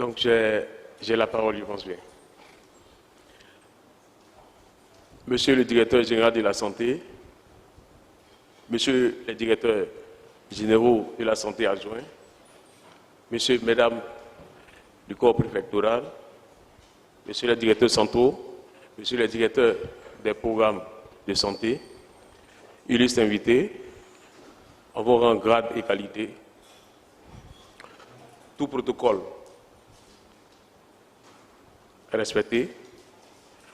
Donc j'ai la parole, je pense bien. Monsieur le directeur général de la santé, monsieur les directeurs généraux de la santé adjoints, monsieur, mesdames du corps préfectoral, monsieur les directeurs centraux, monsieur les directeurs des programmes de santé, illustres invités, en vos rangs, grades et qualités, tout protocole respecté,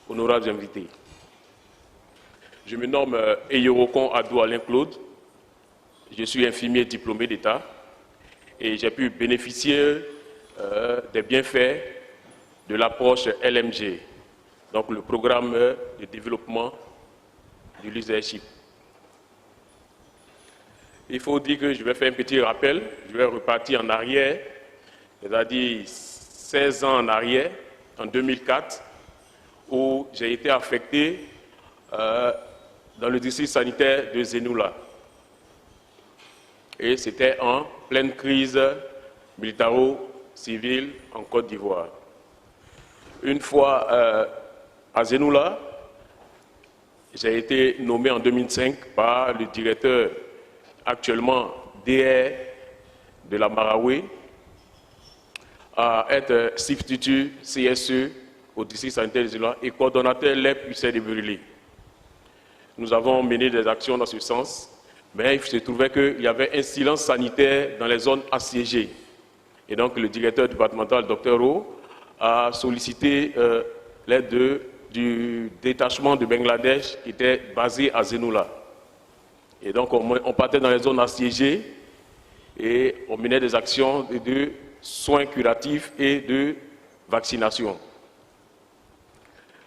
honorables invités. Je me nomme Eyorokon Adou Alain Claude, je suis infirmier diplômé d'État et j'ai pu bénéficier des bienfaits de l'approche LMG, donc le programme de développement du leadership. Il faut dire que je vais faire un petit rappel, je vais repartir en arrière, c'est-à-dire 16 ans en arrière, en 2004, où j'ai été affecté dans le district sanitaire de Zenoula. Et c'était en pleine crise militaro-civile en Côte d'Ivoire. Une fois à Zenoula, j'ai été nommé en 2005 par le directeur actuellement DR de la Marawi à être substitut CSE au district sanitaire de Zenoula et coordonnateur LEP UC de Buruli. Nous avons mené des actions dans ce sens, mais il se trouvait qu'il y avait un silence sanitaire dans les zones assiégées. Et donc le directeur départemental, Dr O, a sollicité l'aide du détachement de Bangladesh qui était basé à Zenoula. Et donc on partait dans les zones assiégées et on menait des actions de soins curatifs et de vaccination.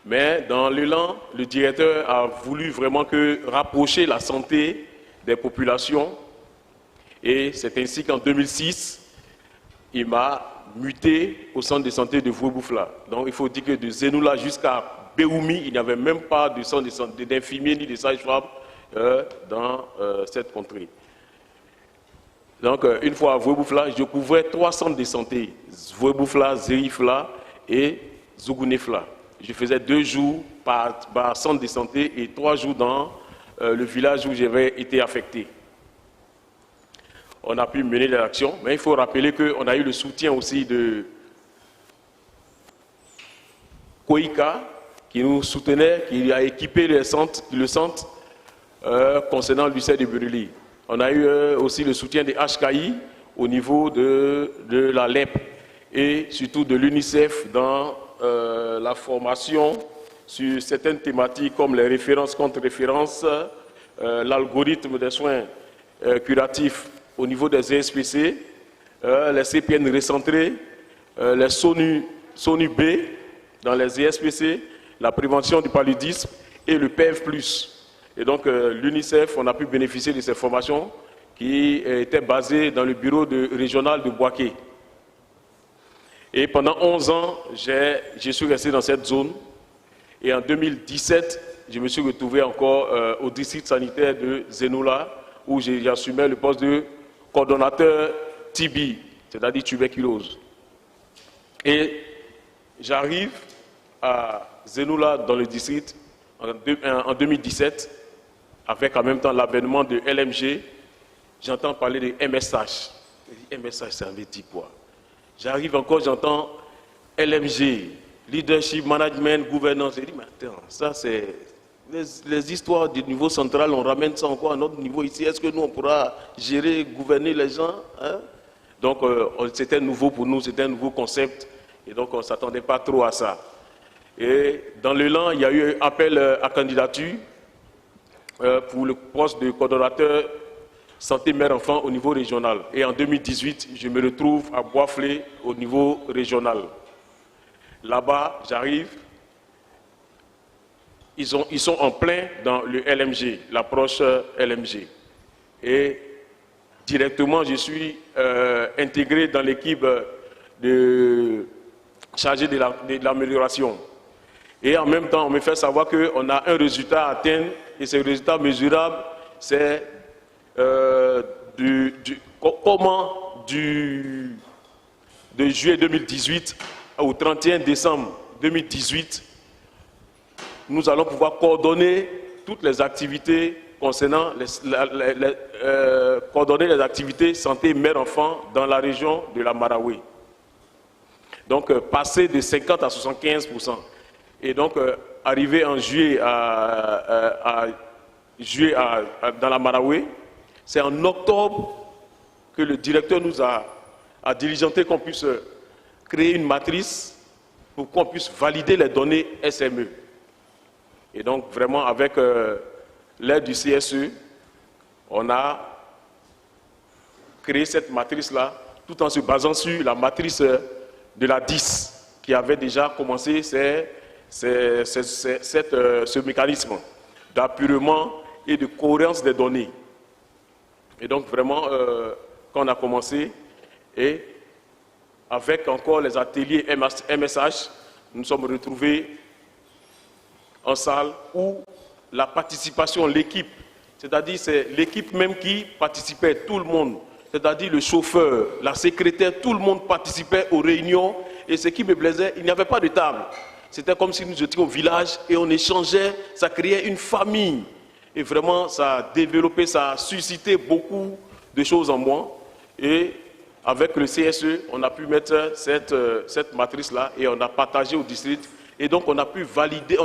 Mais dans l'élan, le directeur a voulu vraiment rapprocher la santé des populations et c'est ainsi qu'en 2006, il m'a muté au centre de santé de Voueboufla. Donc il faut dire que de Zenoula jusqu'à Béoumi, il n'y avait même pas de centre de santé d'infirmiers ni de sages-femmes dans cette contrée. Donc une fois à Voueboufla, je couvrais 3 centres de santé, Voueboufla, Zérifla et Zougounefla. Je faisais 2 jours par centre de santé et 3 jours dans le village où j'avais été affecté. On a pu mener des actions, mais il faut rappeler qu'on a eu le soutien aussi de Koika, qui nous soutenait, qui a équipé le centre concernant l'UCR de Buruli. On a eu aussi le soutien des HKI au niveau de la LEP et surtout de l'UNICEF dans la formation sur certaines thématiques comme les références, contre-références, l'algorithme des soins curatifs au niveau des ESPC, les CPN recentrés, les SONU-B dans les ESPC, la prévention du paludisme et le PEV+. Et donc l'UNICEF, on a pu bénéficier de ces formations qui étaient basées dans le bureau régional de Boaké. Et pendant 11 ans, je suis resté dans cette zone. Et en 2017, je me suis retrouvé encore au district sanitaire de Zenoula, où j'assumais le poste de coordonnateur TB, c'est-à-dire tuberculose. Et j'arrive à Zenoula dans le district en 2017, avec en même temps l'avènement de LMG. J'entends parler de MSH. MSH, ça veut dire quoi? J'arrive encore, j'entends LMG, leadership, management, gouvernance. J'ai dit, mais attends, ça c'est les histoires du niveau central, on ramène ça encore à notre niveau ici. Est-ce que nous, on pourra gérer, gouverner les gens, hein? Donc, c'était nouveau pour nous, c'était un nouveau concept. Et donc, on ne s'attendait pas trop à ça. Et dans l'élan, il y a eu un appel à candidature pour le poste de coordonnateur santé mère-enfant au niveau régional. Et en 2018, je me retrouve à Boisflé au niveau régional. Là-bas, j'arrive, ils sont en plein dans le LMG, l'approche LMG. Et directement, je suis intégré dans l'équipe chargée de l'amélioration. Et en même temps, on me fait savoir qu'on a un résultat à atteindre, et ce résultat mesurable, c'est comment de juillet 2018 au 31 décembre 2018, nous allons pouvoir coordonner toutes les activités concernant coordonner les activités santé mère-enfant dans la région de la Marawi. Donc, passer de 50 à 75%. Et donc, arrivé en juillet, dans la Marawi, c'est en octobre que le directeur nous a diligenté qu'on puisse créer une matrice pour qu'on puisse valider les données SME. Et donc, vraiment, avec l'aide du CSE, on a créé cette matrice-là, tout en se basant sur la matrice de la 10, qui avait déjà commencé ce mécanisme d'appurement et de cohérence des données. Et donc, vraiment, quand on a commencé, et avec encore les ateliers MSH, nous nous sommes retrouvés en salle où la participation, l'équipe, c'est-à-dire c'est l'équipe même qui participait, tout le monde, c'est-à-dire le chauffeur, la secrétaire, tout le monde participait aux réunions. Et ce qui me plaisait, il n'y avait pas de table. C'était comme si nous étions au village et on échangeait, ça créait une famille. Et vraiment, ça a développé, ça a suscité beaucoup de choses en moi. Et avec le CSE, on a pu mettre cette matrice-là et on a partagé au district. Et donc, on a pu valider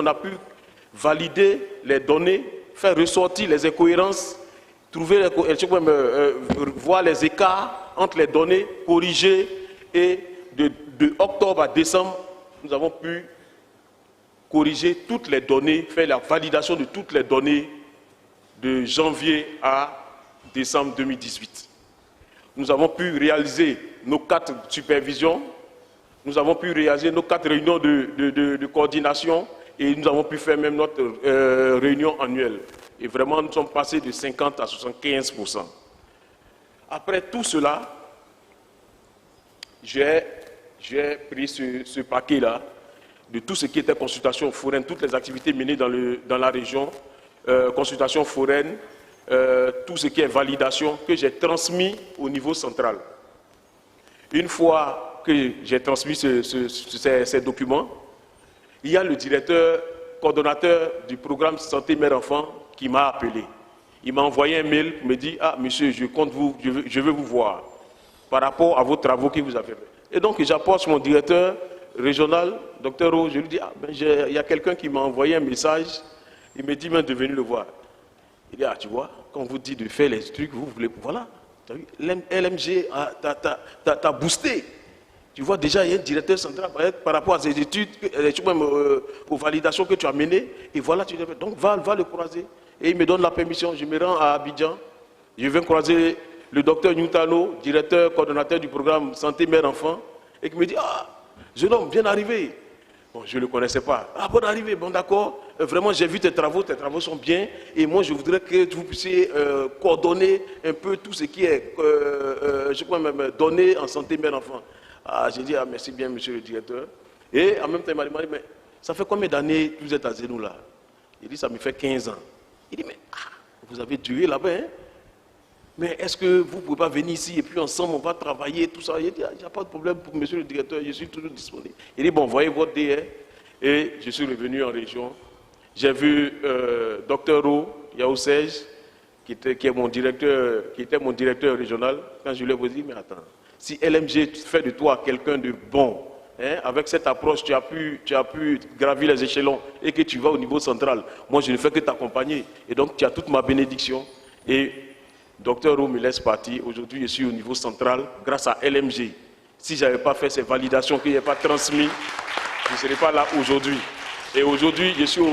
les données, faire ressortir les incohérences, voir les écarts entre les données, corriger. Et de octobre à décembre, nous avons pu corriger toutes les données, faire la validation de toutes les données de janvier à décembre 2018. Nous avons pu réaliser nos 4 supervisions, nous avons pu réaliser nos 4 réunions de coordination et nous avons pu faire même notre réunion annuelle. Et vraiment, nous sommes passés de 50 à 75%. Après tout cela, j'ai pris ce paquet-là de tout ce qui était consultation foraine, toutes les activités menées dans la région, consultation foraine, tout ce qui est validation, que j'ai transmis au niveau central. Une fois que j'ai transmis ces documents, il y a le directeur, coordonnateur du programme Santé Mère-Enfant qui m'a appelé. Il m'a envoyé un mail pour me dire « Ah, monsieur, je veux vous voir par rapport à vos travaux que vous avez faits. » Et donc, j'approche mon directeur régional, Dr O, je lui dis « Ah, ben, il y a quelqu'un qui m'a envoyé un message, il me dit même de venir le voir. » Il dit « Ah, tu vois, quand on vous dit de faire les trucs, vous voulez... Voilà, tu as vu, LMG t'a boosté. Tu vois, déjà, il y a un directeur central par rapport à ces études, même aux validations que tu as menées. Et voilà, tu devais. Donc, va le croiser. Et il me donne la permission. Je me rends à Abidjan. Je viens croiser le docteur Newtano, directeur, coordonnateur du programme Santé Mère-Enfant. Et qui me dit, ah, jeune homme, bien arrivé. Bon, je ne le connaissais pas. Ah, bonne arrivée, bon, d'accord. Vraiment, j'ai vu tes travaux sont bien. Et moi, je voudrais que vous puissiez coordonner un peu tout ce qui est, je crois même, donné en santé mère-enfant. Ah, j'ai dit, ah, merci bien, monsieur le directeur. Et en même temps, il m'a demandé, mais ça fait combien d'années que vous êtes à Zenou là? Il dit, ça me fait 15 ans. Il dit, mais vous avez duré là-bas, hein? Mais est-ce que vous ne pouvez pas venir ici et puis ensemble, on va travailler, tout ça? Il dit, il n'y a pas de problème pour monsieur le directeur, je suis toujours disponible. Il dit, bon, voyez votre DR. Et je suis revenu en région. J'ai vu Dr O, Yaousej, qui était mon directeur régional. Quand je lui ai dit, mais attends, si LMG fait de toi quelqu'un de bon, hein, avec cette approche, tu as pu gravir les échelons et que tu vas au niveau central. Moi, je ne fais que t'accompagner. Et donc, tu as toute ma bénédiction. Et Dr O me laisse partir. Aujourd'hui, je suis au niveau central grâce à LMG. Si je n'avais pas fait ces validations, que je n'ai pas transmis, je ne serais pas là aujourd'hui. Et aujourd'hui, je suis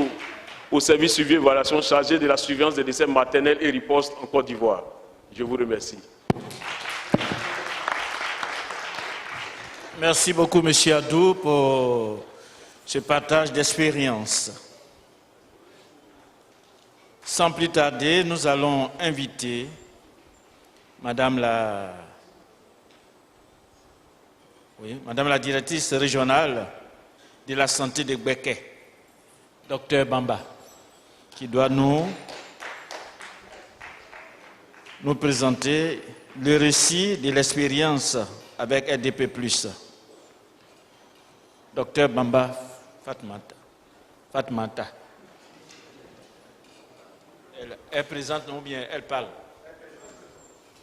au service suivi et évaluation chargé de la surveillance des décès maternels et riposte en Côte d'Ivoire. Je vous remercie. Merci beaucoup, M. Adou, pour ce partage d'expérience. Sans plus tarder, nous allons inviter Madame la directrice régionale de la santé de Gbeke, Dr Bamba, qui doit nous présenter le récit de l'expérience avec LDP+. Docteur Bamba Fatmata. Elle présente ou bien elle parle?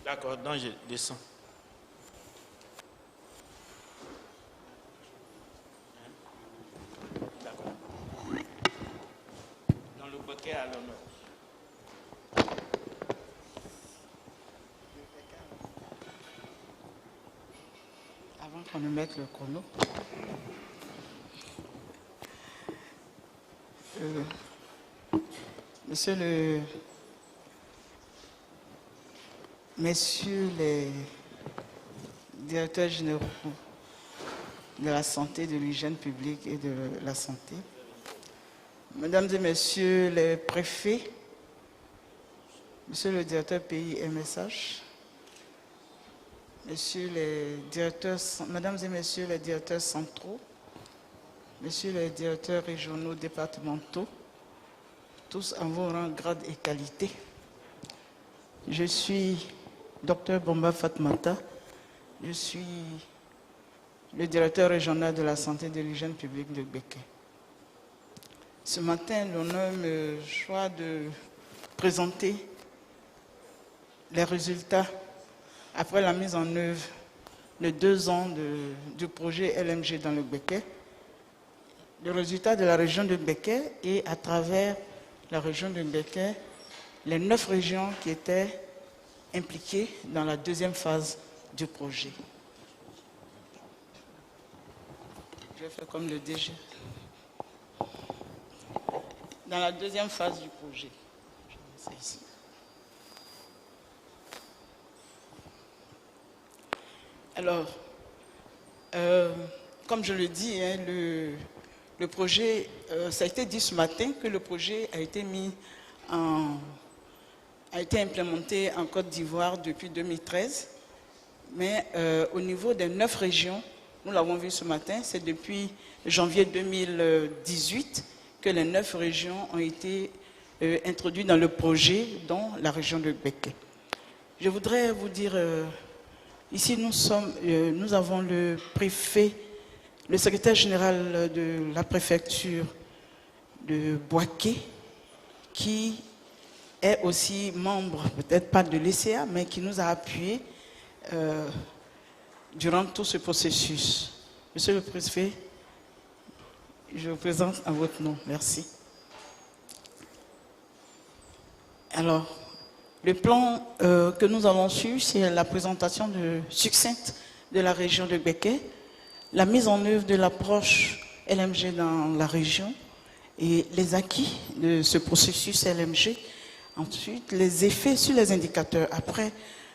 D'accord, donc je descends. D'accord. Dans le bouquet à l'honneur. Avant qu'on ne mette le chrono. Messieurs les directeurs généraux de la santé, de l'hygiène publique et de la santé, mesdames et messieurs les préfets, monsieur le directeur pays MSH, messieurs les directeurs, mesdames et messieurs les directeurs centraux, messieurs les directeurs régionaux départementaux, tous en vos rangs, grades et qualités. Je suis Dr Bamba Fatmata, je suis le directeur régional de la santé et de l'hygiène publique de Béké. Ce matin, l'honneur me choisit de présenter les résultats après la mise en œuvre de 2 ans du projet LMG dans le Béké, le résultat de la région de Béké et à travers la région de Béké, les 9 régions qui étaient impliquées dans la 2e phase du projet. Je vais faire comme le DG. Dans la 2e phase du projet. C'est ici. Alors, comme je le dis, hein, le projet, ça a été dit ce matin que le projet a été implémenté en Côte d'Ivoire depuis 2013, mais au niveau des 9 régions, nous l'avons vu ce matin, c'est depuis janvier 2018 que les 9 régions ont été introduites dans le projet, dont la région de Béké. Je voudrais vous dire, ici nous avons le préfet, le secrétaire général de la préfecture de Boaké, qui est aussi membre, peut-être pas de l'ECA, mais qui nous a appuyés durant tout ce processus. Monsieur le préfet, je vous présente à votre nom. Merci. Alors, le plan que nous avons su, c'est la présentation succincte de la région de Béké, la mise en œuvre de l'approche LMG dans la région et les acquis de ce processus LMG. Ensuite, les effets sur les indicateurs.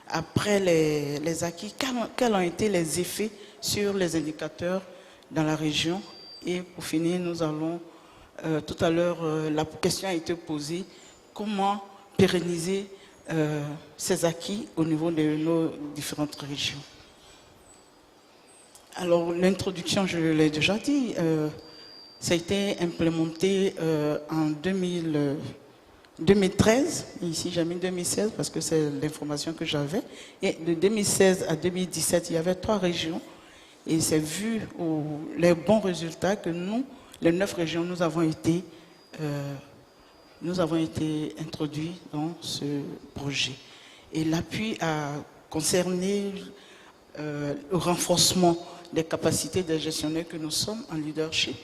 Après les acquis, quels ont été les effets sur les indicateurs dans la région? Et pour finir, nous allons, tout à l'heure, la question a été posée, comment pérenniser ces acquis au niveau de nos différentes régions? Alors, l'introduction, je l'ai déjà dit, ça a été implémenté en 2013, ici j'ai mis 2016 parce que c'est l'information que j'avais, et de 2016 à 2017, il y avait 3 régions, et c'est vu les bons résultats que nous, les 9 régions, nous avons été introduits dans ce projet. Et l'appui a concerné le renforcement des capacités des gestionnaires que nous sommes en leadership,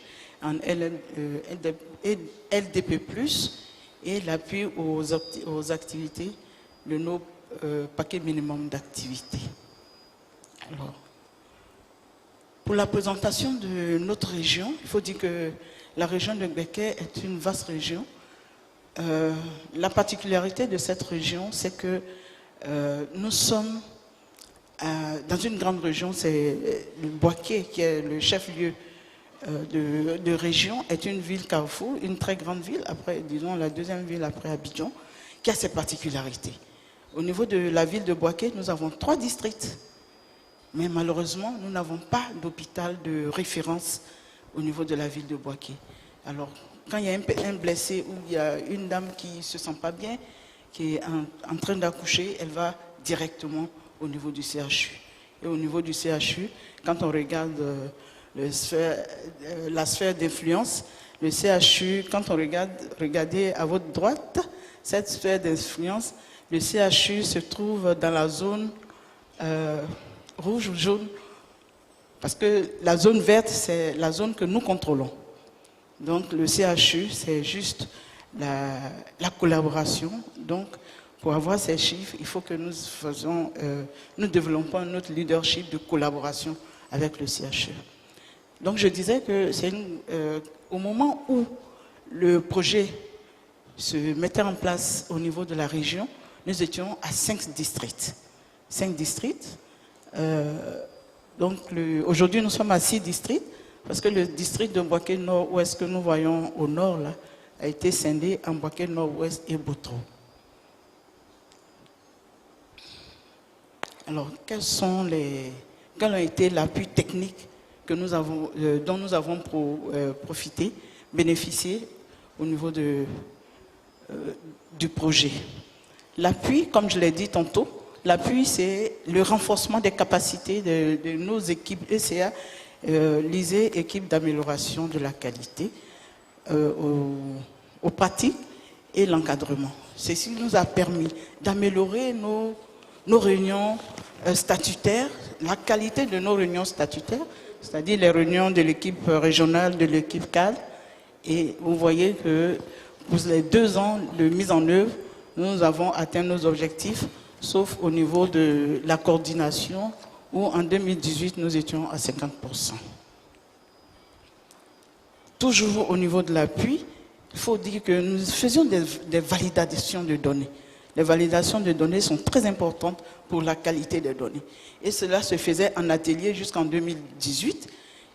en LDP+, et l'appui aux activités de nos paquets minimum d'activités. Alors, pour la présentation de notre région, il faut dire que la région de Béké est une vaste région. La particularité de cette région, c'est que nous sommes dans une grande région, c'est le Boaké, qui est le chef-lieu de région, est une ville carrefour, une très grande ville, après, disons la 2e ville après Abidjan, qui a ses particularités. Au niveau de la ville de Boaké, nous avons 3 districts, mais malheureusement, nous n'avons pas d'hôpital de référence au niveau de la ville de Boaké. Alors, quand il y a un blessé ou il y a une dame qui ne se sent pas bien, qui est en train d'accoucher, elle va directement au niveau du CHU. et au niveau du CHU, quand on regarde la sphère d'influence, le CHU, quand on regardez à votre droite, cette sphère d'influence, le CHU se trouve dans la zone rouge ou jaune, parce que la zone verte, c'est la zone que nous contrôlons. Donc le CHU, c'est juste la collaboration. Donc pour avoir ces chiffres, il faut que nous développons notre leadership de collaboration avec le CHU. Donc je disais que c'est au moment où le projet se mettait en place au niveau de la région, nous étions à 5 districts. 5 districts. Donc aujourd'hui, nous sommes à 6 districts, parce que le district de Mboaké Nord-Ouest que nous voyons au nord, là, a été scindé en Mboaké Nord-Ouest et Boutro. Alors, quels ont été l'appui technique que nous avons, dont nous avons profité, bénéficié au niveau du projet? L'appui, comme je l'ai dit tantôt, l'appui, c'est le renforcement des capacités de nos équipes ECA, l'ISE, équipe d'amélioration de la qualité, aux pratiques et l'encadrement. Ceci nous a permis d'améliorer nos réunions statutaires, la qualité de nos réunions statutaires, c'est-à-dire les réunions de l'équipe régionale, de l'équipe cadre. Et vous voyez que pour les 2 ans de mise en œuvre, nous avons atteint nos objectifs, sauf au niveau de la coordination, où en 2018, nous étions à 50%. Toujours au niveau de l'appui, il faut dire que nous faisions des validations de données. Les validations de données sont très importantes pour la qualité des données. Et cela se faisait en atelier jusqu'en 2018.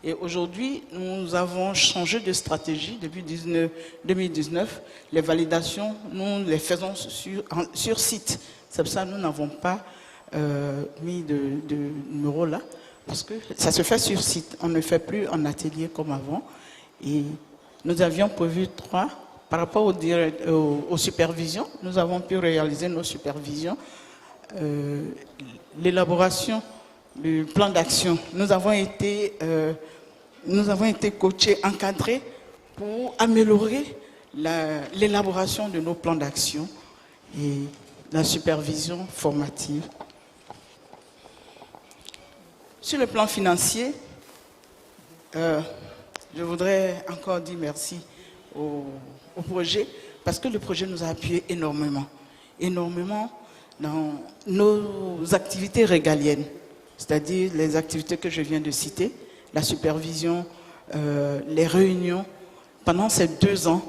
Et aujourd'hui, nous avons changé de stratégie depuis 2019. Les validations, nous les faisons sur site. C'est pour ça que nous n'avons pas mis de numéro là, parce que ça se fait sur site. On ne fait plus en atelier comme avant. Et nous avions prévu 3. Par rapport aux supervisions, nous avons pu réaliser nos supervisions. L'élaboration du plan d'action, nous avons été coachés, encadrés pour améliorer l'élaboration de nos plans d'action et la supervision formative. Sur le plan financier, je voudrais encore dire merci au projet, parce que le projet nous a appuyé énormément dans nos activités régaliennes, c'est-à-dire les activités que je viens de citer, la supervision, les réunions. Pendant ces 2 ans,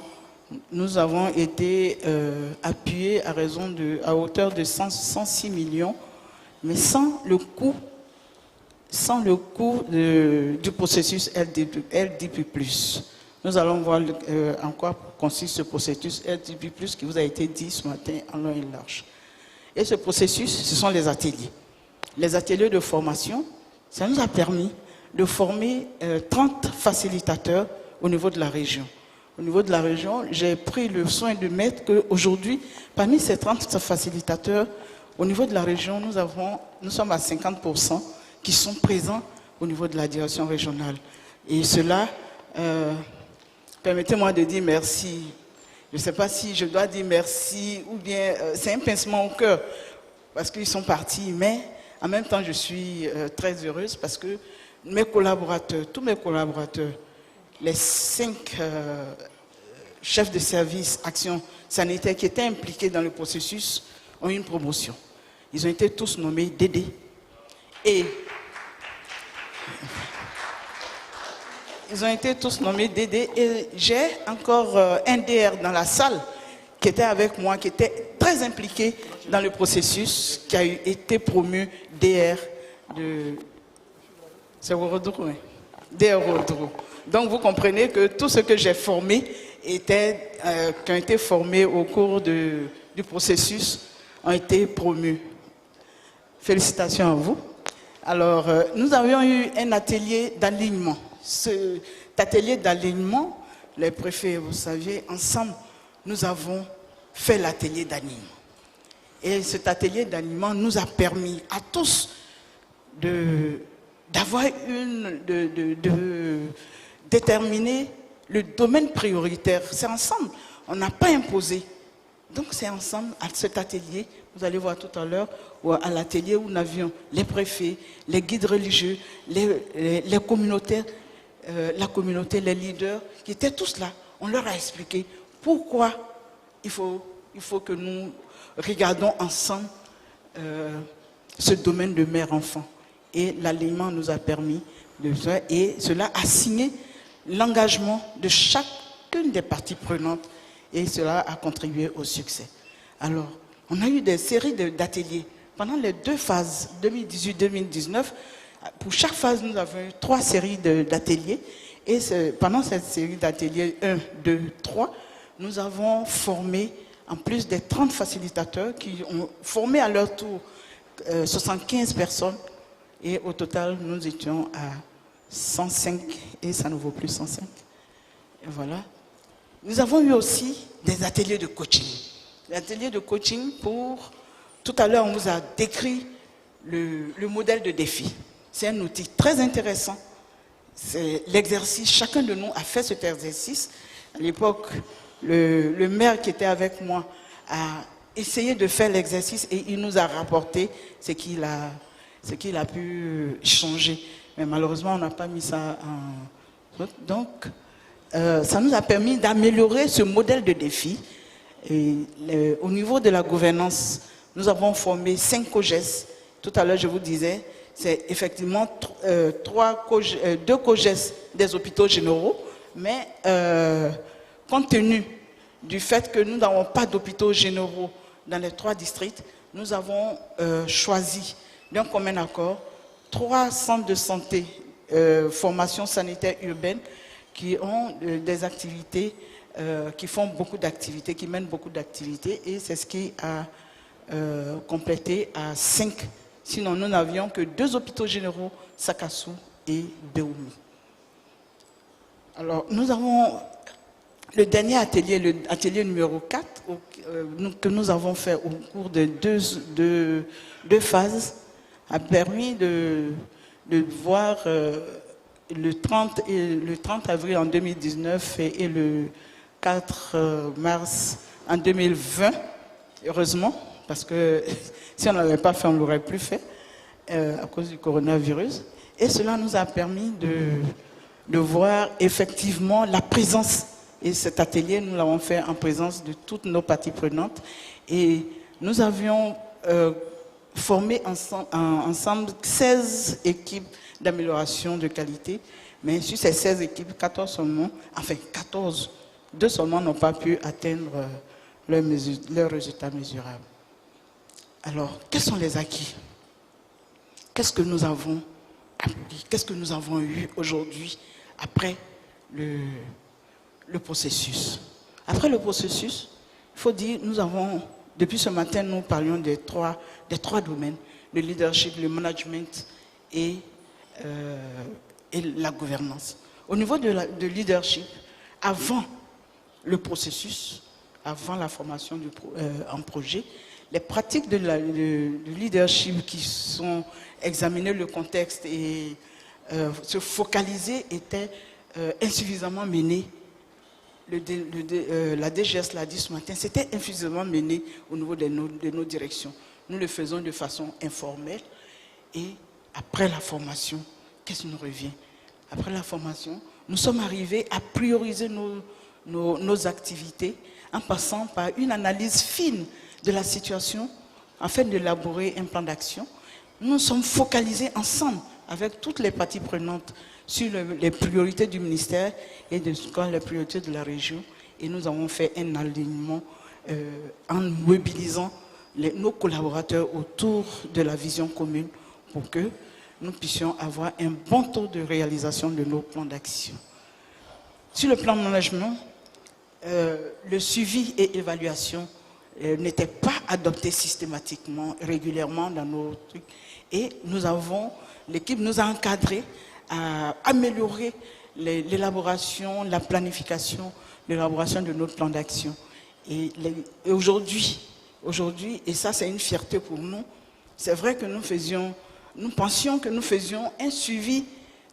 nous avons été appuyés à hauteur de 106 millions, mais sans le coût du processus LDP+. Nous allons voir en quoi consiste ce processus LDP+, qui vous a été dit ce matin en long et large. Et ce processus, ce sont les ateliers. Les ateliers de formation, ça nous a permis de former 30 facilitateurs au niveau de la région. Au niveau de la région, j'ai pris le soin de mettre qu'aujourd'hui, parmi ces 30 facilitateurs, au niveau de la région, nous sommes à 50% qui sont présents au niveau de la direction régionale. Et cela... permettez-moi de dire merci. Je ne sais pas si je dois dire merci ou bien c'est un pincement au cœur parce qu'ils sont partis, mais en même temps je suis très heureuse parce que mes collaborateurs, tous mes collaborateurs, les 5 chefs de service action sanitaire qui étaient impliqués dans le processus ont eu une promotion. Ils ont été tous nommés DD. Ils ont été tous nommés DD et j'ai encore un DR dans la salle qui était avec moi, qui était très impliqué dans le processus, qui a été promu DR de... C'est Rodrou, hein? DR Rodrou. Donc vous comprenez que tout ce que j'ai formé qui ont été formés au cours du processus ont été promus. Félicitations à vous. Alors, nous avions eu un atelier d'alignement. Cet atelier d'alignement, les préfets, vous savez, ensemble, nous avons fait l'atelier d'alignement. Et cet atelier d'alignement nous a permis à tous d'avoir de déterminer le domaine prioritaire. C'est ensemble, on n'a pas imposé. Donc c'est ensemble, à cet atelier, vous allez voir tout à l'heure, à l'atelier où nous avions les préfets, les guides religieux, les communautaires, la communauté, les leaders, qui étaient tous là. On leur a expliqué pourquoi il faut que nous regardons ensemble ce domaine de mère-enfant. Et l'alignement nous a permis de faire, et cela a signé l'engagement de chacune des parties prenantes, et cela a contribué au succès. Alors, on a eu des séries d'ateliers. Pendant les 2 phases, 2018-2019, pour chaque phase, nous avons eu 3 séries d'ateliers. Et pendant cette série d'ateliers 1, 2, 3, nous avons formé, en plus des 30 facilitateurs qui ont formé à leur tour 75 personnes. Et au total, nous étions à 105, et ça ne vaut plus 105. Et voilà. Nous avons eu aussi des ateliers de coaching. Des ateliers de coaching pour... Tout à l'heure, on vous a décrit le modèle de défi. C'est un outil très intéressant. C'est l'exercice, chacun de nous a fait cet exercice. À l'époque, le maire qui était avec moi a essayé de faire l'exercice et il nous a rapporté ce qu'il a pu changer. Mais malheureusement, on n'a pas mis ça en... Donc, ça nous a permis d'améliorer ce modèle de défi. Et au niveau de la gouvernance, nous avons formé 5 COGES. Tout à l'heure, je vous disais, c'est effectivement 2 COGES des hôpitaux généraux, mais compte tenu du fait que nous n'avons pas d'hôpitaux généraux dans les 3 districts, nous avons choisi d'un commun accord 3 centres de santé, formation sanitaire urbaine, qui ont des activités, qui font beaucoup d'activités, qui mènent beaucoup d'activités, et c'est ce qui a complété à 5. Sinon, nous n'avions que 2 hôpitaux généraux, Sakassou et Béoumi. Alors, nous avons le dernier atelier, l'atelier numéro 4, que nous avons fait au cours de 2 phases, a permis de voir le 30 avril en 2019 et le 4 mars en 2020, heureusement, parce que si on n'avait pas fait, on ne l'aurait plus fait à cause du coronavirus. Et cela nous a permis de voir effectivement la présence. Et cet atelier, nous l'avons fait en présence de toutes nos parties prenantes. Et nous avions formé ensemble 16 équipes d'amélioration de qualité. Mais sur ces 16 équipes, 14 seulement, enfin 14, 2 seulement n'ont pas pu atteindre leurs résultats mesurables. Alors, quels sont les acquis? Qu'est-ce que nous avons appris? Qu'est-ce que nous avons eu aujourd'hui après le processus? Après le processus, il faut dire, nous avons, depuis ce matin, nous parlions des trois domaines, le leadership, le management et la gouvernance. Au niveau de leadership, avant le processus, avant la formation en projet, les pratiques de leadership qui sont examinées, le contexte et se focaliser étaient insuffisamment menées. La DGS l'a dit ce matin, c'était insuffisamment mené au niveau de nos directions. Nous le faisons de façon informelle et après la formation, qu'est-ce qui nous revient? Après la formation, nous sommes arrivés à prioriser nos activités en passant par une analyse fine de la situation afin d'élaborer un plan d'action. Nous sommes focalisés ensemble avec toutes les parties prenantes sur les priorités du ministère et les priorités de la région. Et nous avons fait un alignement en mobilisant nos collaborateurs autour de la vision commune pour que nous puissions avoir un bon taux de réalisation de nos plans d'action. Sur le plan de management, le suivi et évaluation n'étaient pas adoptés systématiquement, régulièrement dans nos trucs. Et l'équipe nous a encadrés à améliorer l'élaboration, la planification, l'élaboration de notre plan d'action. Et aujourd'hui, et ça c'est une fierté pour nous, c'est vrai que nous faisions nous pensions que nous faisions un suivi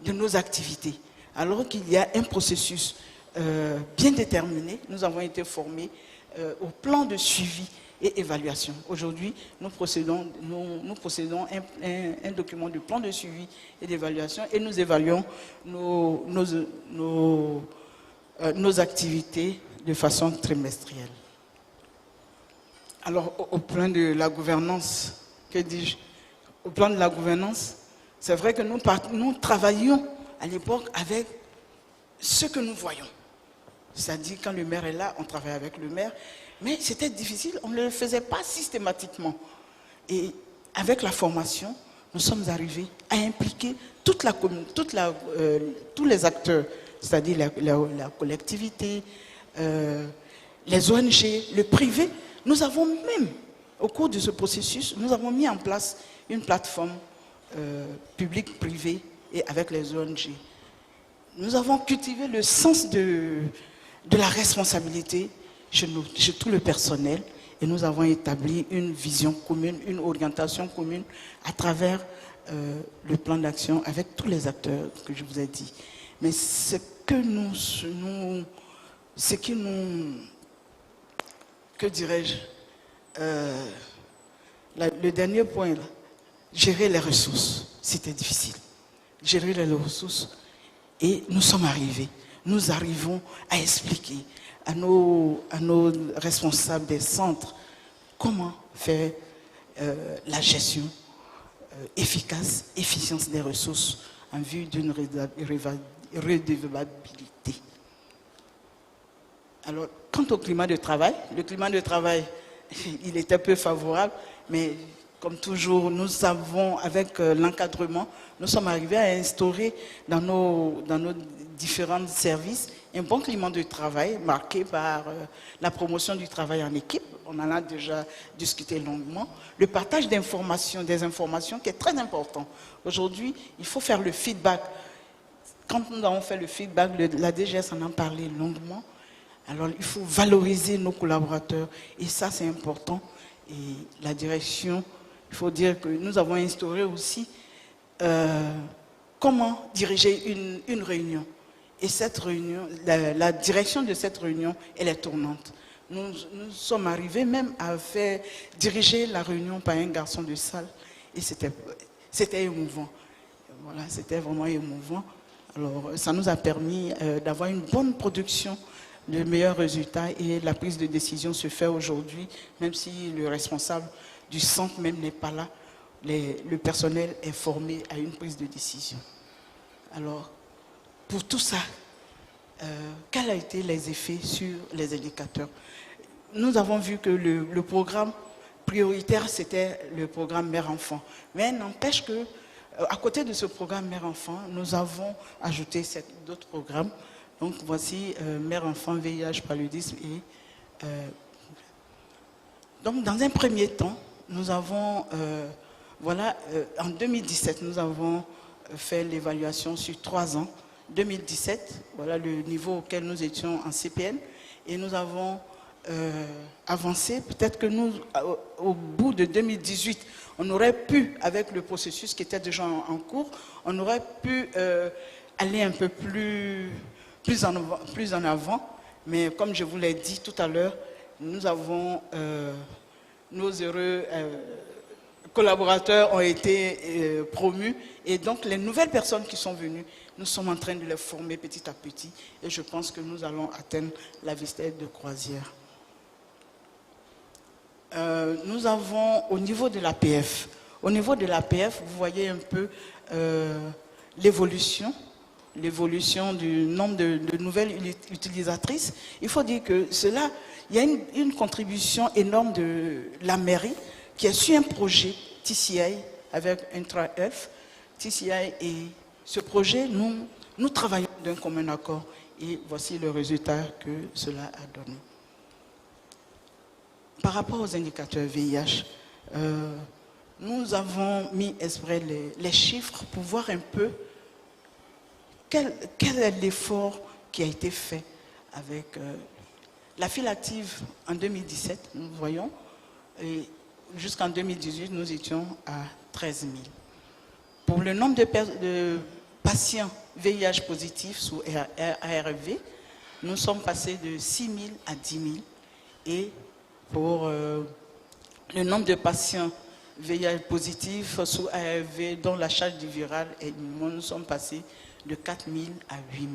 de nos activités, alors qu'il y a un processus bien déterminé. Nous avons été formés au plan de suivi et évaluation. Aujourd'hui, nous possédons un document de plan de suivi et d'évaluation et nous évaluons nos activités de façon trimestrielle. Alors, au plan de la gouvernance, que dis-je? Au plan de la gouvernance, c'est vrai que nous travaillions à l'époque avec ce que nous voyons. C'est-à-dire, quand le maire est là, on travaille avec le maire, mais c'était difficile, on ne le faisait pas systématiquement. Et avec la formation, nous sommes arrivés à impliquer toute la commune, tous les acteurs, c'est-à-dire la collectivité, les ONG, le privé. Nous avons même, au cours de ce processus, nous avons mis en place une plateforme publique-privée et avec les ONG. Nous avons cultivé le sens de la responsabilité chez tout le personnel et nous avons établi une vision commune, une orientation commune à travers le plan d'action avec tous les acteurs que je vous ai dit. Mais que dirais-je, le dernier point, là, gérer les ressources, c'était difficile. Gérer les ressources. Et nous sommes arrivés, nous arrivons à expliquer à nos responsables des centres comment faire la gestion efficace, efficience des ressources en vue d'une redevabilité. Alors, quant au climat de travail, le climat de travail, il était peu favorable, mais comme toujours, nous avons, avec l'encadrement, nous sommes arrivés à instaurer dans nos différents services un bon climat de travail marqué par la promotion du travail en équipe. On en a déjà discuté longuement. Le partage d'informations, des informations qui est très important. Aujourd'hui, il faut faire le feedback. Quand nous avons fait le feedback, la DGS en a parlé longuement. Alors, il faut valoriser nos collaborateurs. Et ça, c'est important. Et la direction, il faut dire que nous avons instauré aussi comment diriger une réunion. Et cette réunion, la direction de cette réunion, elle est tournante. Nous sommes arrivés même à faire diriger la réunion par un garçon de salle. Et c'était émouvant. Voilà, c'était vraiment émouvant. Alors, ça nous a permis d'avoir une bonne production, de meilleurs résultats. Et la prise de décision se fait aujourd'hui, même si le responsable du centre même n'est pas là. Le personnel est formé à une prise de décision. Alors, pour tout ça, quels ont été les effets sur les indicateurs? Nous avons vu que le programme prioritaire, c'était le programme mère-enfant. Mais n'empêche que, à côté de ce programme mère-enfant, nous avons ajouté d'autres programmes. Donc, voici mère-enfant, VIH, paludisme et... donc, dans un premier temps, nous avons... en 2017, nous avons fait l'évaluation sur 3 ans. 2017, voilà le niveau auquel nous étions en CPN. Et nous avons avancé. Peut-être que nous, au bout de 2018, on aurait pu, avec le processus qui était déjà en cours, on aurait pu aller un peu plus en avant. Mais comme je vous l'ai dit tout à l'heure, nous avons nos heureux... collaborateurs ont été promus et donc les nouvelles personnes qui sont venues, nous sommes en train de les former petit à petit et je pense que nous allons atteindre la vitesse de croisière. Nous avons au niveau de l'APF, vous voyez un peu l'évolution du nombre de nouvelles utilisatrices. Il faut dire que cela, il y a une contribution énorme de la mairie qui a su un projet TCI avec Intra-Health. TCI et ce projet, nous travaillons d'un commun accord et voici le résultat que cela a donné. Par rapport aux indicateurs VIH, nous avons mis exprès les chiffres pour voir un peu quel est l'effort qui a été fait avec la file active en 2017, nous voyons, et jusqu'en 2018, nous étions à 13 000. Pour le nombre de patients VIH positifs sous ARV, nous sommes passés de 6 000 à 10 000. Et pour le nombre de patients VIH positifs sous ARV dont la charge du viral est minimum, nous sommes passés de 4 000 à 8 000.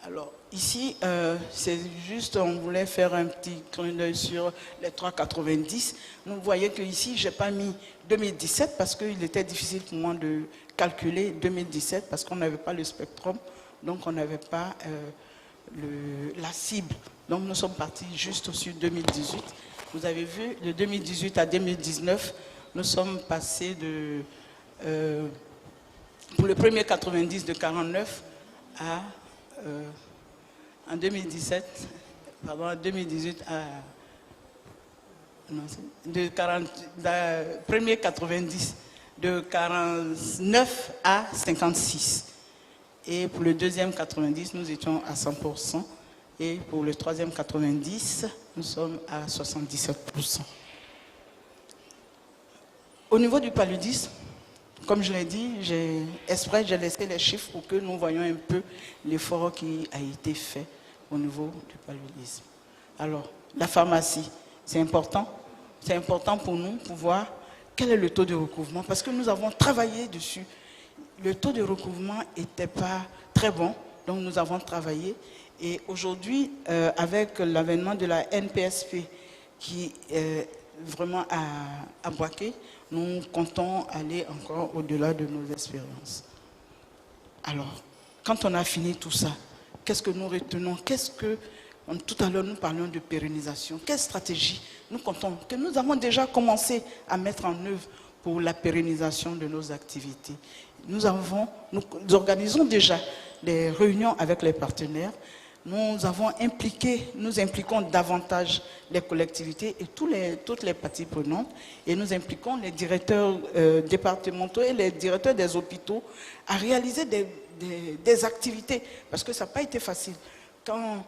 Alors ici, c'est juste, on voulait faire un petit clin d'œil sur les 3,90. Vous voyez que ici, je n'ai pas mis 2017 parce qu'il était difficile pour moi de calculer 2017 parce qu'on n'avait pas le spectrum, donc on n'avait pas la cible. Donc nous sommes partis juste sur 2018. Vous avez vu, de 2018 à 2019, nous sommes passés de, pour le premier 90 de 49 à... en 2017, pardon, en 2018 à... Non, premier 90, de 49 à 56. Et pour le deuxième 90, nous étions à 100%. Et pour le troisième 90, nous sommes à 77%. Au niveau du paludisme, comme je l'ai dit, j'ai laissé les chiffres pour que nous voyions un peu l'effort qui a été fait au niveau du paludisme. Alors, la pharmacie, c'est important. C'est important pour nous pour voir quel est le taux de recouvrement, parce que nous avons travaillé dessus. Le taux de recouvrement n'était pas très bon, donc nous avons travaillé. Et aujourd'hui, avec l'avènement de la NPSP qui est vraiment à Boaké, nous comptons aller encore au-delà de nos expériences. Alors, quand on a fini tout ça, qu'est-ce que nous retenons? Tout à l'heure, nous parlions de pérennisation. Quelle stratégie nous comptons, que nous avons déjà commencé à mettre en œuvre pour la pérennisation de nos activités? Nous organisons déjà des réunions avec les partenaires. Nous impliquons davantage les collectivités et toutes les parties prenantes, et nous impliquons les directeurs départementaux et les directeurs des hôpitaux à réaliser des activités, parce que ça n'a pas été facile. Quand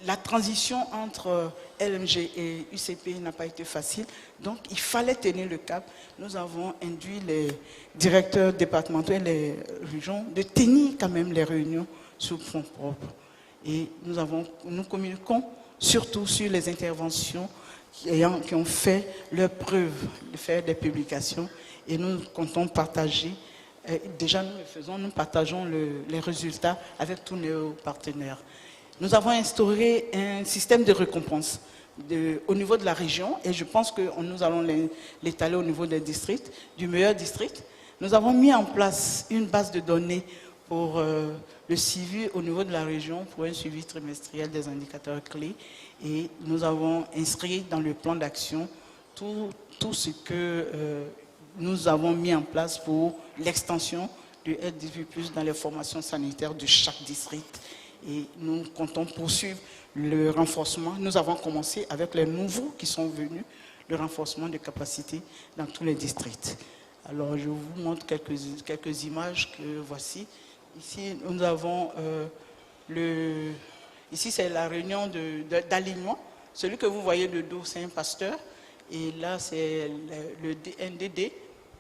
la transition entre LMG et UCP n'a pas été facile, donc il fallait tenir le cap. Nous avons induit les directeurs départementaux et les régions de tenir quand même les réunions sous fonds propres. Et nous communiquons surtout sur les interventions qui ont fait leur preuve de faire des publications, et nous comptons partager. Déjà nous le faisons, nous partageons les résultats avec tous nos partenaires. Nous avons instauré un système de récompense au niveau de la région, et je pense que nous allons l'étaler au niveau des districts, du meilleur district. Nous avons mis en place une base de données pour le suivi au niveau de la région, pour un suivi trimestriel des indicateurs clés, et nous avons inscrit dans le plan d'action tout ce que nous avons mis en place pour l'extension du L18+, dans les formations sanitaires de chaque district. Et nous comptons poursuivre le renforcement. Nous avons commencé avec les nouveaux qui sont venus, le renforcement de capacités dans tous les districts. Alors, je vous montre quelques images que voici. Ici, nous avons ici, c'est la réunion d'alignement. Celui que vous voyez de dos, c'est un pasteur. Et là, c'est le NDD.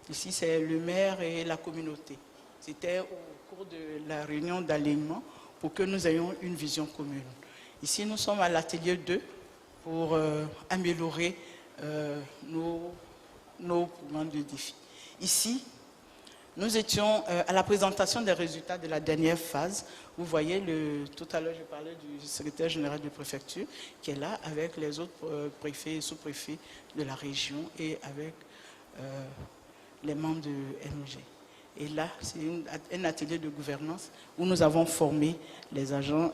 Ici, c'est le maire et la communauté. C'était au cours de la réunion d'alignement pour que nous ayons une vision commune. Ici, nous sommes à l'atelier 2 pour améliorer nos programmes de défi. Ici, nous étions à la présentation des résultats de la dernière phase. Vous voyez, tout à l'heure, je parlais du secrétaire général de préfecture qui est là avec les autres préfets et sous-préfets de la région et avec les membres de MG. Et là, c'est un atelier de gouvernance où nous avons formé les agents,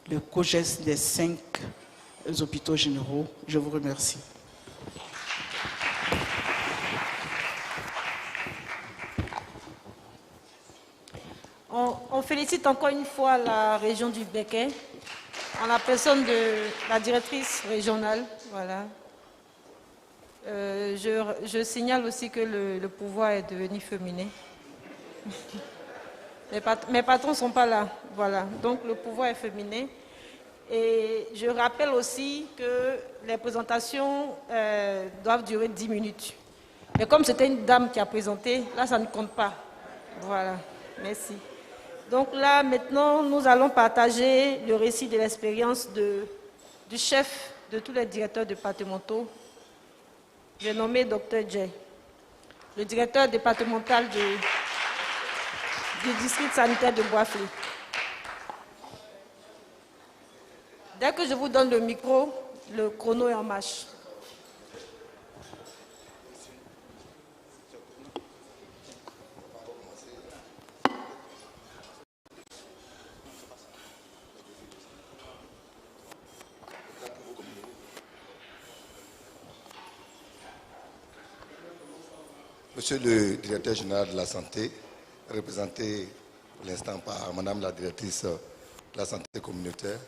le COGES des 5 hôpitaux généraux. Je vous remercie. On félicite encore une fois la région du Béquet, en la personne de la directrice régionale. Voilà. Je signale aussi que le pouvoir est devenu féminin. Mes patrons ne sont pas là. Voilà. Donc le pouvoir est féminin. Et je rappelle aussi que les présentations doivent durer 10 minutes. Mais comme c'était une dame qui a présenté, là, ça ne compte pas. Voilà, merci. Donc là, maintenant, nous allons partager le récit de l'expérience du chef de tous les directeurs départementaux. J'ai nommé Dr Jay, le directeur départemental du district sanitaire de Bois-Flé. Dès que je vous donne le micro, le chrono est en marche. Monsieur le directeur général de la santé, représenté pour l'instant par Madame la directrice de la santé communautaire,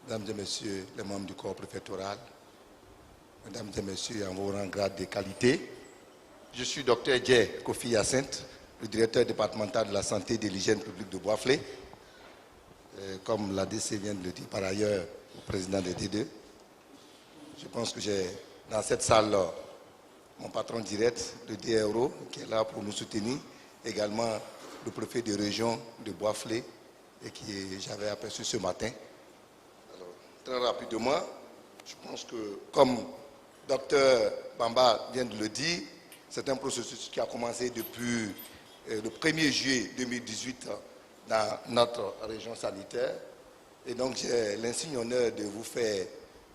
Mesdames et Messieurs les membres du corps préfectoral, Mesdames et Messieurs en vos rangs, grades de qualité, je suis Dr Jay Kofi Hyacinthe, le directeur départemental de la santé et de l'hygiène publique de Bois-Flé. Comme la DC vient de le dire par ailleurs au président des D2, je pense que j'ai dans cette salle mon patron direct, le DRO, qui est là pour nous soutenir, également le préfet de région de Bois-Flé, et qui j'avais aperçu ce matin. Alors, très rapidement, je pense que, comme Dr Bamba vient de le dire, c'est un processus qui a commencé depuis le 1er juillet 2018 dans notre région sanitaire. Et donc, j'ai l'insigne honneur de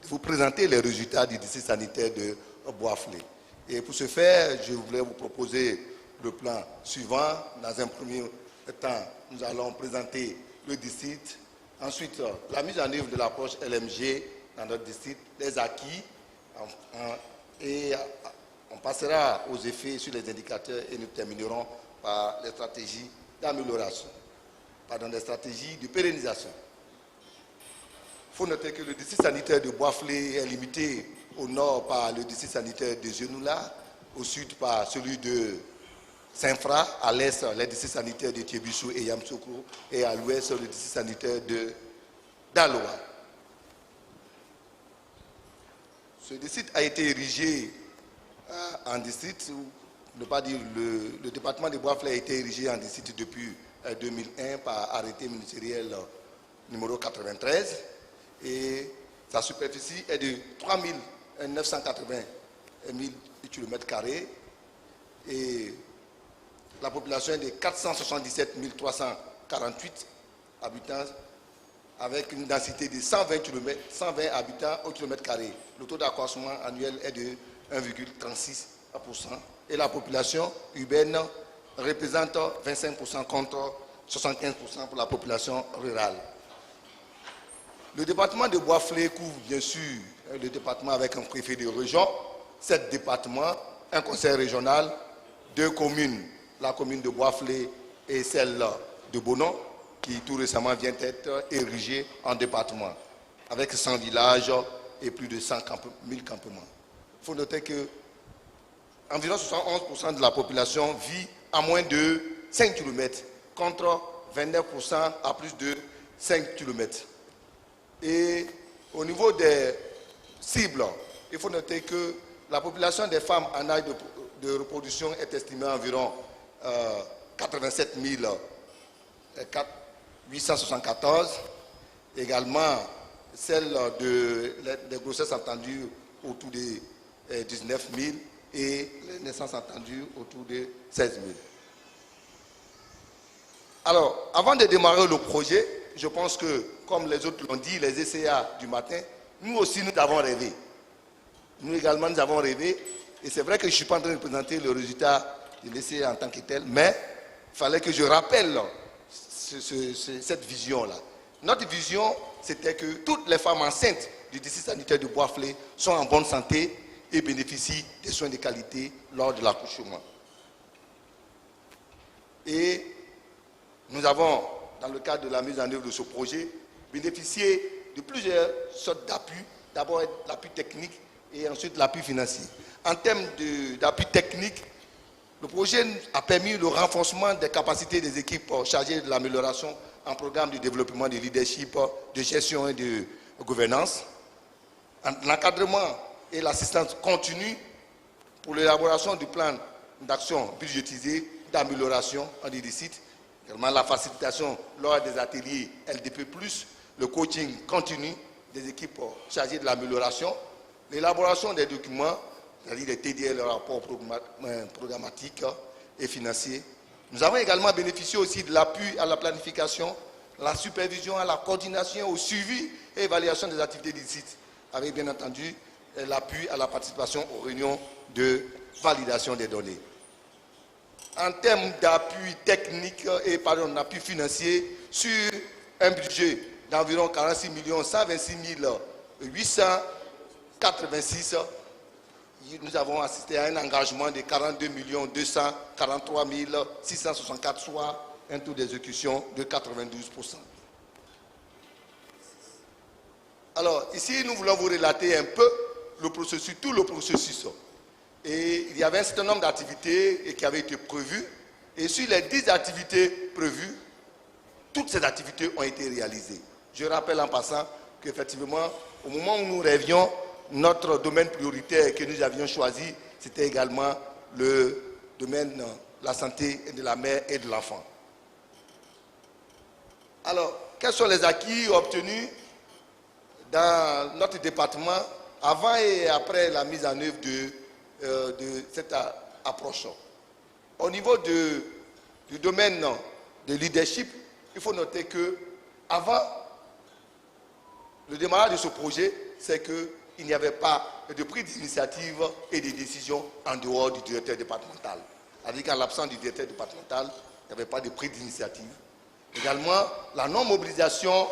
vous présenter les résultats du district sanitaire de Bois-Flé. Et pour ce faire, je voulais vous proposer le plan suivant. Dans un premier temps, nous allons présenter le district. Ensuite, la mise en œuvre de l'approche LMG dans notre district, les acquis. Et on passera aux effets sur les indicateurs et nous terminerons par les stratégies d'amélioration, pardon, les stratégies de pérennisation. Il faut noter que le district sanitaire de Bois-Flé est limité au nord par le district sanitaire de Genoula, au sud par celui de Saint-Fra, à l'est les districts sanitaires de Thiébissou et Yamsoukro, et à l'ouest le district sanitaire de Daloa. Ce district a été érigé en district, ne pas dire le département de Bois-Flé a été érigé en district depuis 2001 par arrêté ministériel numéro 93, et sa superficie est de 3980 000 km² et la population est de 477 348 habitants avec une densité de 120 habitants au km². Le taux d'accroissement annuel est de 1,36% et la population urbaine représente 25% contre 75% pour la population rurale. Le département de Bois-Flé couvre bien sûr le département avec un préfet de région, 7 départements, un conseil régional, 2 communes, la commune de Bois-Flé et celle de Bonon, qui tout récemment vient d'être érigée en département, avec 100 villages et plus de 100 000 campements. Il faut noter que environ 71% de la population vit à moins de 5 km, contre 29% à plus de 5 km. Et au niveau des cibles, il faut noter que la population des femmes en âge de reproduction est estimée à environ 87 874. Également, celle des grossesses attendues autour de 19 000 et les naissances attendues autour de 16 000. Alors, avant de démarrer le projet, je pense que, comme les autres l'ont dit, les ECA du matin, nous aussi, nous avons rêvé. Nous également, nous avons rêvé. Et c'est vrai que je ne suis pas en train de présenter le résultat de l'ECA en tant que tel, mais il fallait que je rappelle cette vision-là. Notre vision, c'était que toutes les femmes enceintes du district sanitaire de Bois-Flé sont en bonne santé et bénéficient des soins de qualité lors de l'accouchement. Et nous avons, dans le cadre de la mise en œuvre de ce projet, bénéficié de plusieurs sortes d'appuis. D'abord l'appui technique et ensuite l'appui financier. En termes d'appui technique, le projet a permis le renforcement des capacités des équipes chargées de l'amélioration en programme de développement de leadership, de gestion et de gouvernance. L'encadrement et l'assistance continue pour l'élaboration du plan d'action budgétisé d'amélioration en déficit, également la facilitation lors des ateliers LDP+, le coaching continu des équipes chargées de l'amélioration, l'élaboration des documents, c'est-à-dire les TDL, le rapport programmatique et financier. Nous avons également bénéficié aussi de l'appui à la planification, la supervision, à la coordination, au suivi et évaluation des activités du site, avec bien entendu l'appui à la participation aux réunions de validation des données. En termes d'appui technique et d'appui financier, sur un budget d'environ 46 126 886, nous avons assisté à un engagement de 42 243 664, soit un taux d'exécution de 92%. Alors, ici, nous voulons vous relater un peu le processus, tout le processus. Et il y avait un certain nombre d'activités qui avaient été prévues. Et sur les 10 activités prévues, toutes ces activités ont été réalisées. Je rappelle en passant qu'effectivement, au moment où nous rêvions, notre domaine prioritaire que nous avions choisi, c'était également le domaine de la santé de la mère et de l'enfant. Alors, quels sont les acquis obtenus dans notre département avant et après la mise en œuvre de cette approche? Au niveau du domaine de leadership, il faut noter que avant le démarrage de ce projet, c'est qu'il n'y avait pas de prise d'initiative et de décision en dehors du directeur départemental. C'est-à-dire qu'en l'absence du directeur départemental, il n'y avait pas de prise d'initiative. Également, la non-mobilisation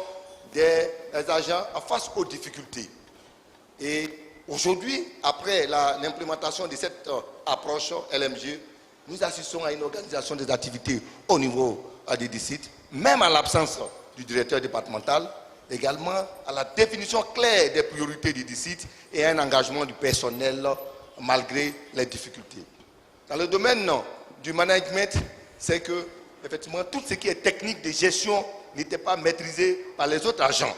des agents face aux difficultés. Et aujourd'hui, après l'implémentation de cette approche LMG, nous assistons à une organisation des activités au niveau des sites, même en l'absence du directeur départemental, également à la définition claire des priorités du site et un engagement du personnel malgré les difficultés. Dans le domaine du management, c'est que effectivement tout ce qui est technique de gestion n'était pas maîtrisé par les autres agents.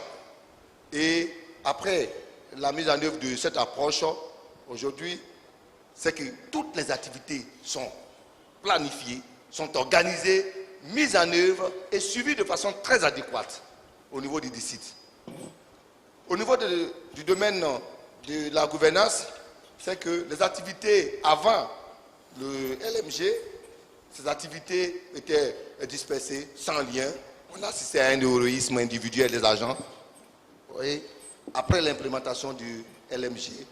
Et après la mise en œuvre de cette approche, aujourd'hui, c'est que toutes les activités sont planifiées, sont organisées, mises en œuvre et suivies de façon très adéquate au niveau du site. Au niveau du domaine de la gouvernance, c'est que les activités avant le LMG, ces activités étaient dispersées sans lien. On assistait à un héroïsme individuel des agents. Et après l'implémentation du LMG,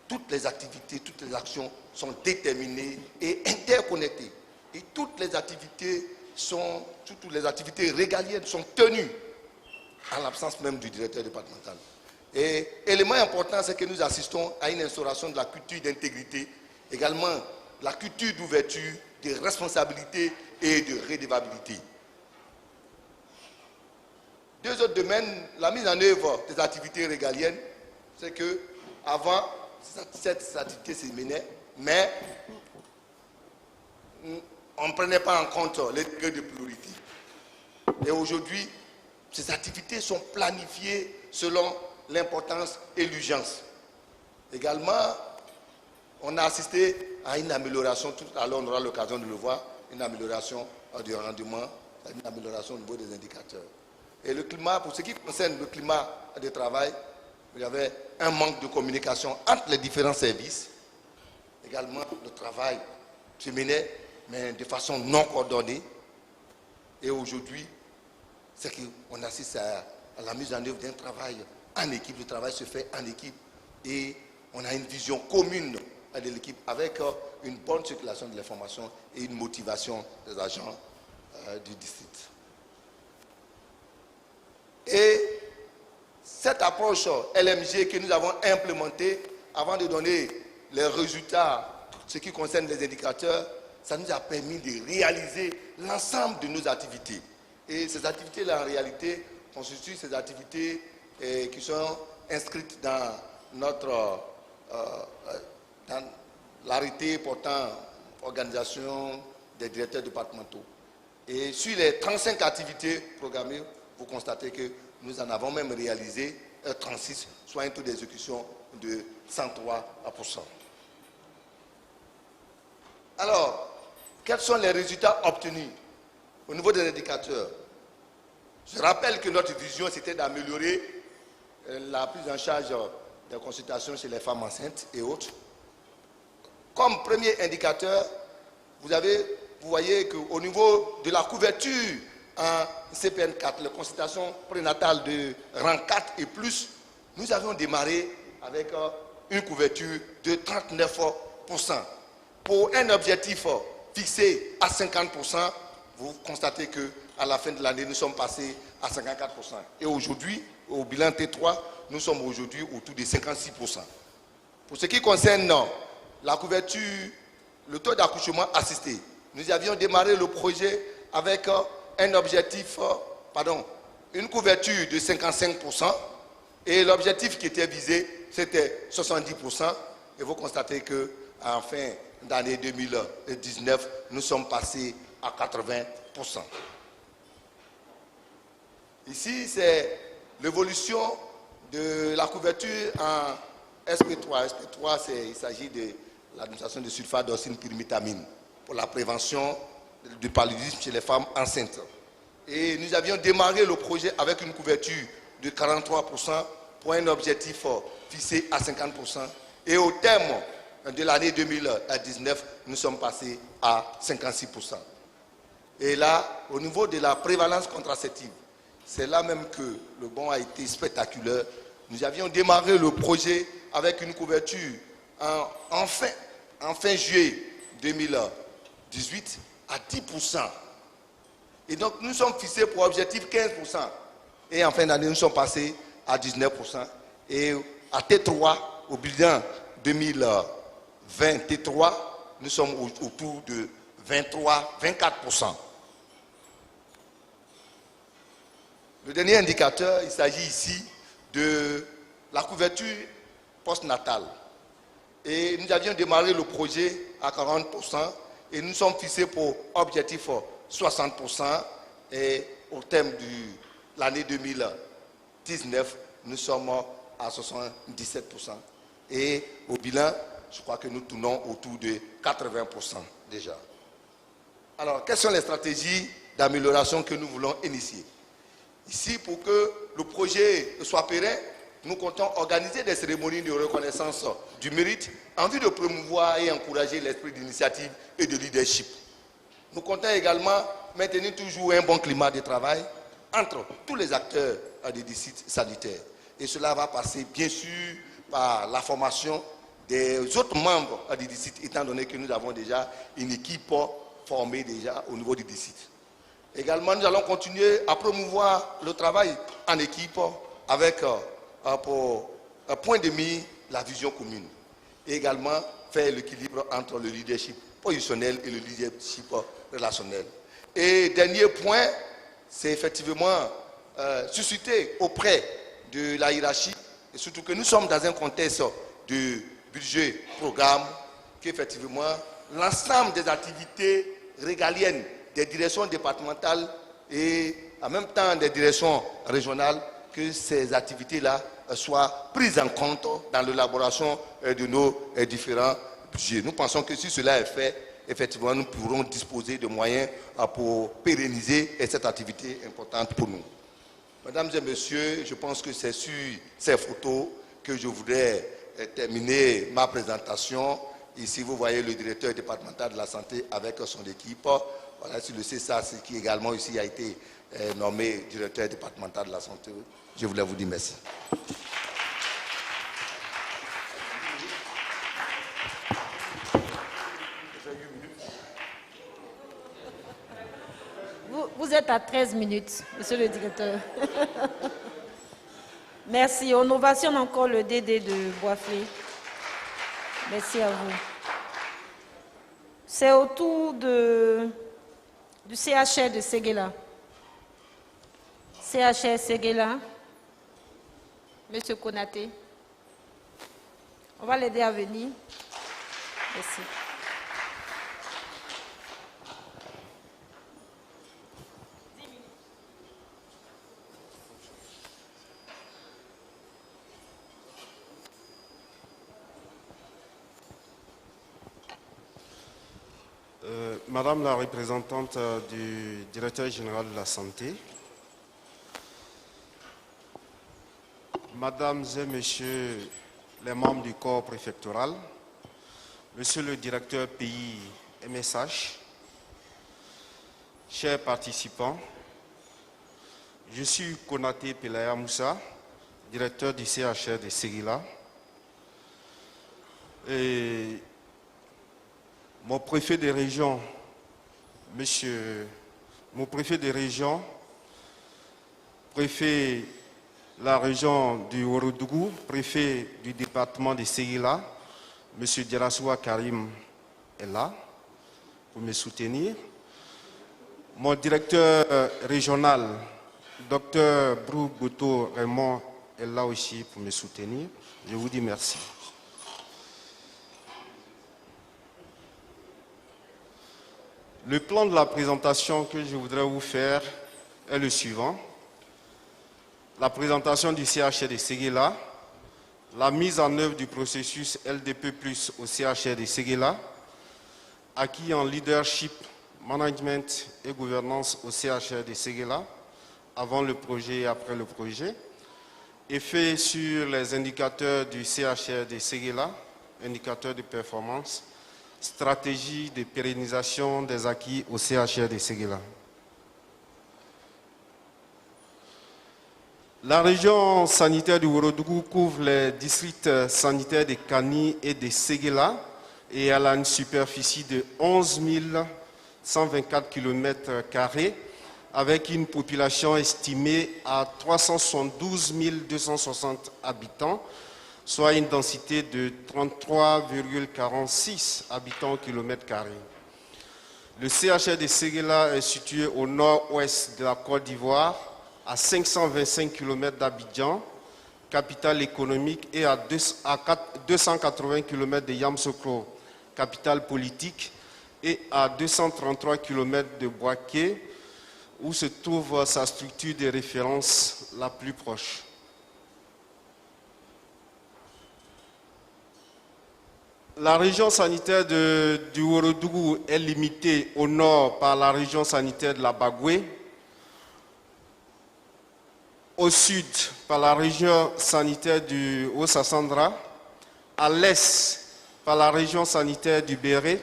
toutes les activités, toutes les actions sont déterminées et interconnectées. Et toutes les activités régaliennes sont tenues en l'absence même du directeur départemental. Et élément important, c'est que nous assistons à une instauration de la culture d'intégrité, également la culture d'ouverture, de responsabilité et de redevabilité. Deux autres domaines, la mise en œuvre des activités régaliennes, c'est que avant, cette activité se menait, mais on ne prenait pas en compte les degrés de priorité. Et aujourd'hui, ces activités sont planifiées selon l'importance et l'urgence. Également, on a assisté à une amélioration, tout à l'heure on aura l'occasion de le voir, une amélioration du rendement, une amélioration au niveau des indicateurs. Et le climat, pour ce qui concerne le climat de travail, il y avait un manque de communication entre les différents services. Également, le travail se menait, mais de façon non coordonnée. Et aujourd'hui, c'est qu'on assiste à la mise en œuvre d'un travail en équipe. Le travail se fait en équipe et on a une vision commune de l'équipe avec une bonne circulation de l'information et une motivation des agents du district. Et cette approche LMG que nous avons implémentée avant de donner les résultats, ce qui concerne les indicateurs, ça nous a permis de réaliser l'ensemble de nos activités. Et ces activités-là, en réalité, constituent ces activités qui sont inscrites dans dans l'arrêté portant organisation des directeurs départementaux. Et sur les 35 activités programmées, vous constatez que nous en avons même réalisé 36, soit un taux d'exécution de 103%. Alors, quels sont les résultats obtenus au niveau des indicateurs? Je rappelle que notre vision, c'était d'améliorer la prise en charge des consultations chez les femmes enceintes et autres. Comme premier indicateur, vous voyez qu'au niveau de la couverture en CPN4, les consultations prénatales de rang 4 et plus, nous avions démarré avec une couverture de 39%. Pour un objectif fixé à 50%, vous constatez qu'à la fin de l'année, nous sommes passés à 54%. Et aujourd'hui, au bilan T3, nous sommes aujourd'hui autour de 56%. Pour ce qui concerne la couverture, le taux d'accouchement assisté, nous avions démarré le projet avec un objectif, une couverture de 55%, et l'objectif qui était visé, c'était 70%. Et vous constatez qu'en fin d'année 2019, nous sommes passés à 80%. Ici, c'est l'évolution de la couverture en SP3. SP3, il s'agit de l'administration de sulfate d'oxine-pyrimétamine pour la prévention du paludisme chez les femmes enceintes. Et nous avions démarré le projet avec une couverture de 43% pour un objectif fixé à 50%. Et au terme de l'année 2019, nous sommes passés à 56%. Et là, au niveau de la prévalence contraceptive, c'est là même que le bond a été spectaculaire. Nous avions démarré le projet avec une couverture en fin juillet 2018 à 10%. Et donc nous sommes fixés pour objectif 15%. Et en fin d'année, nous sommes passés à 19%. Et à T3, au bilan 2020 T3, nous sommes autour de 24%. Le dernier indicateur, il s'agit ici de la couverture postnatale. Et nous avions démarré le projet à 40% et nous sommes fixés pour objectif 60%. Et au terme de l'année 2019, nous sommes à 77%. Et au bilan, je crois que nous tournons autour de 80% déjà. Alors, quelles sont les stratégies d'amélioration que nous voulons initier? Ici, pour que le projet soit pérenne, nous comptons organiser des cérémonies de reconnaissance du mérite en vue de promouvoir et encourager l'esprit d'initiative et de leadership. Nous comptons également maintenir toujours un bon climat de travail entre tous les acteurs des sites sanitaires. Et cela va passer bien sûr par la formation des autres membres des sites, étant donné que nous avons déjà une équipe formée déjà au niveau des sites. Également, nous allons continuer à promouvoir le travail en équipe avec pour point de mire la vision commune. Et également faire l'équilibre entre le leadership positionnel et le leadership relationnel. Et dernier point, c'est effectivement susciter auprès de la hiérarchie, et surtout que nous sommes dans un contexte de budget programme, qu'effectivement l'ensemble des activités régaliennes des directions départementales et en même temps des directions régionales, que ces activités-là soient prises en compte dans l'élaboration de nos différents budgets. Nous pensons que si cela est fait, effectivement, nous pourrons disposer de moyens pour pérenniser cette activité importante pour nous. Mesdames et messieurs, je pense que c'est sur ces photos que je voudrais terminer ma présentation. Ici, vous voyez le directeur départemental de la santé avec son équipe. Voilà, sur le CSAS qui également ici a été nommé directeur départemental de la santé. Je voulais vous dire merci. Vous êtes à 13 minutes, monsieur le directeur. Merci. On ovationne encore le DD de Boisflé. Merci à vous. C'est au tour du CHR de Séguéla. CHR Séguéla. Monsieur Konaté. On va l'aider à venir. Merci. Madame la représentante du directeur général de la santé, Mesdames et Messieurs les membres du corps préfectoral, Monsieur le directeur pays MSH, chers participants, je suis Konaté Pelaya Moussa, directeur du CHR de Séguila. Et mon préfet de région, préfet de la région du Ourodougou, préfet du département de Séguila, M. Djarasoua Karim est là pour me soutenir. Mon directeur régional, Dr Brou Boto Raymond, est là aussi pour me soutenir. Je vous dis merci. Le plan de la présentation que je voudrais vous faire est le suivant. La présentation du CHR de Séguila, la mise en œuvre du processus LDP+ au CHR de Séguila, acquis en leadership, management et gouvernance au CHR de Séguila, avant le projet et après le projet, effet sur les indicateurs du CHR de Séguila, indicateurs de performance, stratégie de pérennisation des acquis au CHR de Séguila. La région sanitaire du Ourodougou couvre les districts sanitaires de Kani et de Séguila et elle a une superficie de 11 124 km² avec une population estimée à 372 260 habitants, soit une densité de 33,46 habitants au km². Le CHR de Séguila est situé au nord-ouest de la Côte d'Ivoire, à 525 km d'Abidjan, capitale économique, et à 280 km de Yamoussoukro, capitale politique, et à 233 km de Bouaké, où se trouve sa structure de référence la plus proche. La région sanitaire du Ourodougou est limitée au nord par la région sanitaire de la Bagoué, au sud par la région sanitaire du Haut-Sassandra, à l'est par la région sanitaire du Béré,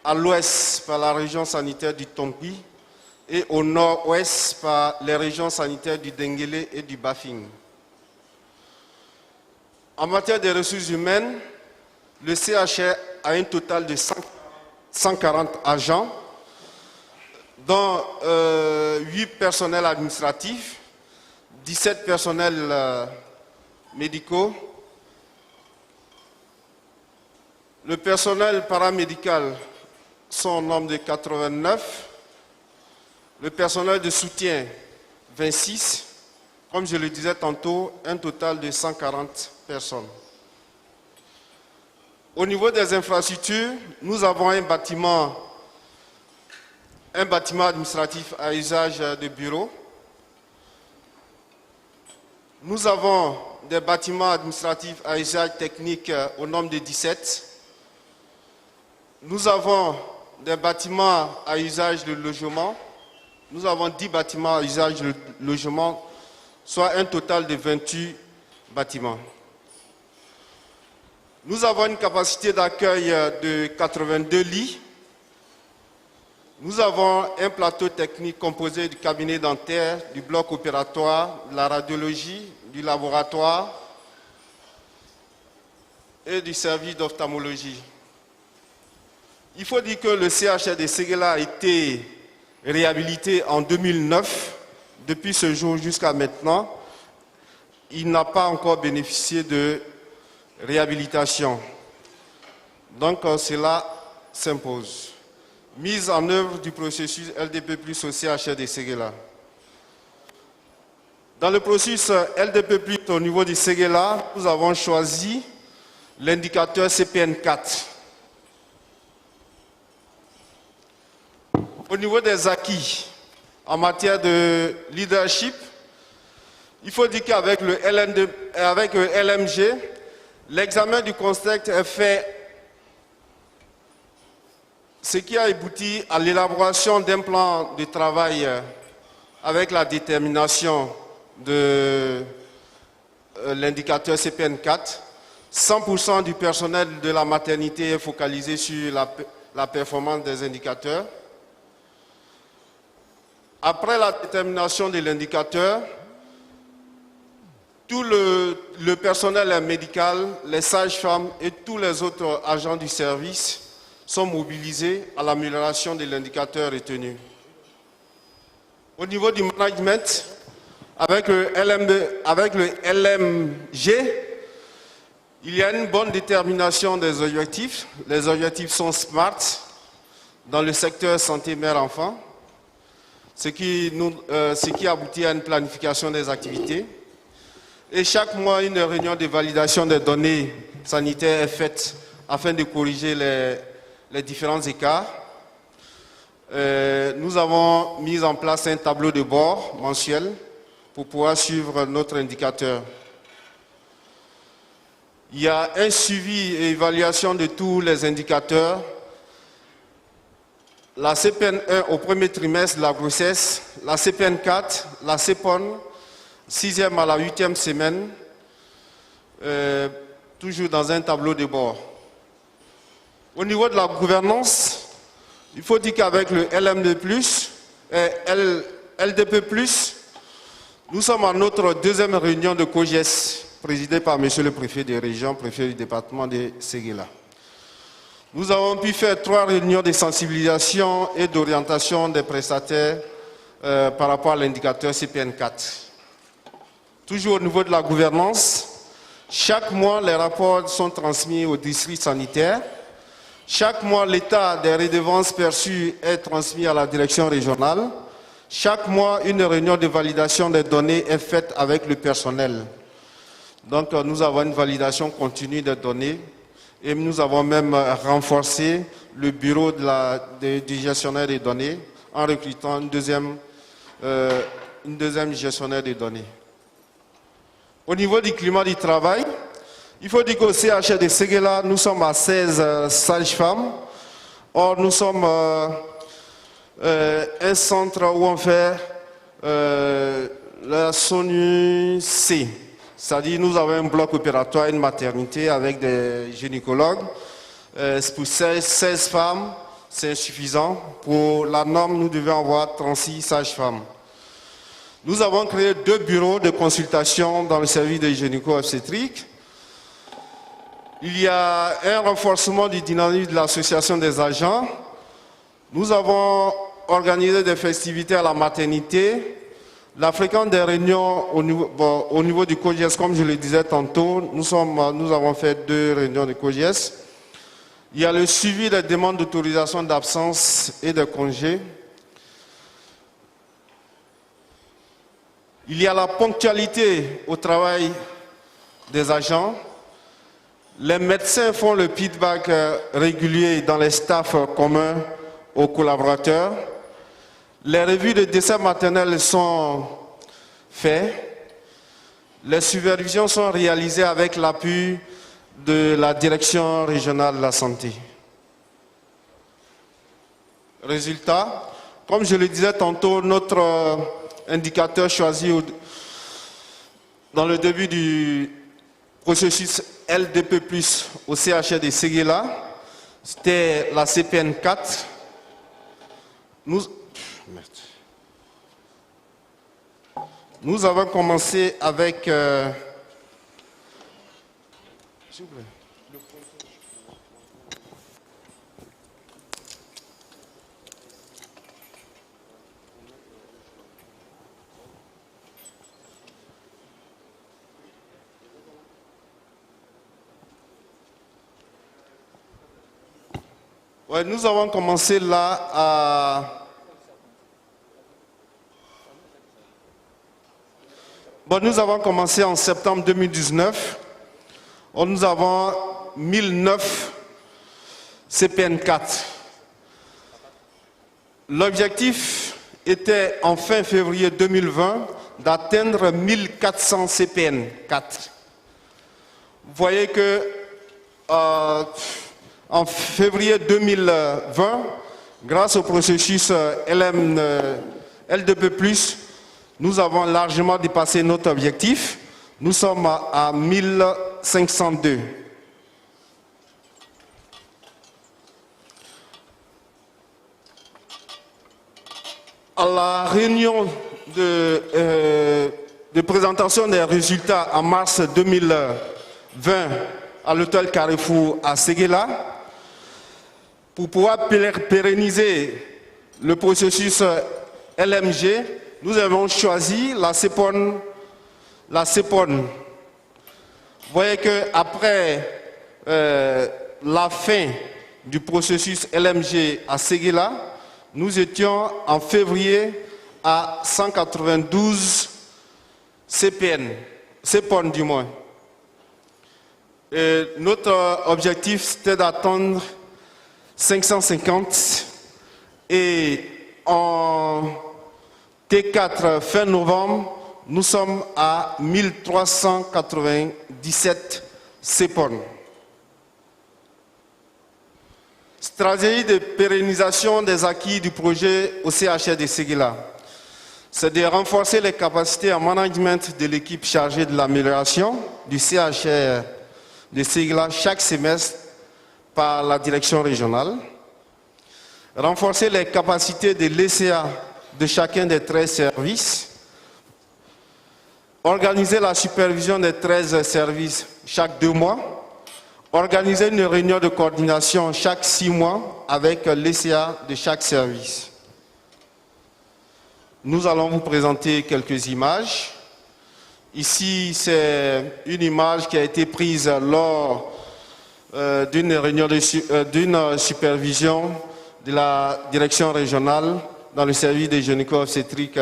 à l'ouest par la région sanitaire du Tongui et au nord-ouest par les régions sanitaires du Denguélé et du Bafing. En matière de ressources humaines, le CHR a un total de 140 agents, dont 8 personnels administratifs, 17 personnels médicaux. Le personnel paramédical sont au nombre de 89. Le personnel de soutien, 26. Comme je le disais tantôt, un total de 140 personnes. Au niveau des infrastructures, nous avons un bâtiment administratif à usage de bureaux. Nous avons des bâtiments administratifs à usage technique au nombre de 17. Nous avons des bâtiments à usage de logement. Nous avons 10 bâtiments à usage de logement, soit un total de 28 bâtiments. Nous avons une capacité d'accueil de 82 lits. Nous avons un plateau technique composé du cabinet dentaire, du bloc opératoire, de la radiologie, du laboratoire et du service d'ophtalmologie. Il faut dire que le CHR de Séguila a été réhabilité en 2009. Depuis ce jour jusqu'à maintenant, il n'a pas encore bénéficié de réhabilitation. Donc cela s'impose. Mise en œuvre du processus LDP+ au CHR de Séguila. Dans le processus LDP+ au niveau du Séguila, nous avons choisi l'indicateur CPN4. Au niveau des acquis en matière de leadership, il faut dire qu'avec le LMG, l'examen du concept est fait ce qui a abouti à l'élaboration d'un plan de travail avec la détermination de l'indicateur CPN4. 100% du personnel de la maternité est focalisé sur la performance des indicateurs. Après la détermination de l'indicateur, tout le personnel médical, les sages-femmes et tous les autres agents du service sont mobilisés à l'amélioration de l'indicateur retenu. Au niveau du management, avec le LMG, il y a une bonne détermination des objectifs. Les objectifs sont SMART dans le secteur santé mère-enfant, ce qui aboutit à une planification des activités. Et chaque mois, une réunion de validation des données sanitaires est faite afin de corriger les différents écarts. Nous avons mis en place un tableau de bord mensuel pour pouvoir suivre notre indicateur. Il y a un suivi et évaluation de tous les indicateurs. La CPN1 au premier trimestre de la grossesse, la CPN4, la CPON, 6e à la 8e semaine, toujours dans un tableau de bord. Au niveau de la gouvernance, il faut dire qu'avec le LDP+, nous sommes à notre deuxième réunion de COGES, présidée par M. le préfet de région, préfet du département de Séguéla. Nous avons pu faire 3 réunions de sensibilisation et d'orientation des prestataires par rapport à l'indicateur CPN4. Toujours au niveau de la gouvernance, chaque mois, les rapports sont transmis au district sanitaire. Chaque mois, l'état des redevances perçues est transmis à la direction régionale. Chaque mois, une réunion de validation des données est faite avec le personnel. Donc, nous avons une validation continue des données et nous avons même renforcé le bureau du gestionnaire des données en recrutant une deuxième gestionnaire des données. Au niveau du climat du travail, il faut dire qu'au CHR de Séguéla, nous sommes à 16 sages-femmes. Or, nous sommes un centre où on fait la SONU-C. C'est-à-dire nous avons un bloc opératoire, une maternité avec des gynécologues. Pour 16 femmes, c'est insuffisant. Pour la norme, nous devons avoir 36 sages-femmes. Nous avons créé 2 bureaux de consultation dans le service de gynéco-obstétrique. Il y a un renforcement du dynamisme de l'association des agents. Nous avons organisé des festivités à la maternité. La fréquence des réunions au niveau du COGES, comme je le disais tantôt, nous avons fait 2 réunions de COGES. Il y a le suivi des demandes d'autorisation d'absence et de congés. Il y a la ponctualité au travail des agents. Les médecins font le feedback régulier dans les staffs communs aux collaborateurs. Les revues de décès maternels sont faites. Les supervisions sont réalisées avec l'appui de la direction régionale de la santé. Résultat, comme je le disais tantôt, notre indicateur choisi dans le début du processus LDP+, au CHR de Séguéla, c'était la CPN4. Nous avons commencé avec... s'il vous plaît. Ouais, nous avons commencé là à... Bon, nous avons commencé en septembre 2019. Nous avons 1009 CPN4. L'objectif était en fin février 2020 d'atteindre 1400 CPN4. Vous voyez que En février 2020, grâce au processus LDP+, nous avons largement dépassé notre objectif. Nous sommes à 1502. À la réunion de présentation des résultats en mars 2020 à l'hôtel Carrefour à Séguéla, pour pouvoir pérenniser le processus LMG, nous avons choisi la CEPON. Vous voyez qu'après la fin du processus LMG à Séguéla, nous étions en février à 192 CEPON du moins. Et notre objectif, c'était d'atteindre 550 et en T4 fin novembre, nous sommes à 1397 CEPON. Stratégie de pérennisation des acquis du projet au CHR de Séguéla. C'est de renforcer les capacités en management de l'équipe chargée de l'amélioration du CHR de Séguéla chaque semestre par la direction régionale. Renforcer les capacités de l'ECA de chacun des 13 services. Organiser la supervision des 13 services chaque 2 mois. Organiser une réunion de coordination chaque 6 mois avec l'ECA de chaque service. Nous allons vous présenter quelques images. Ici, c'est une image qui a été prise lors d'une réunion d'une supervision de la direction régionale dans le service de gynéco-obstétrique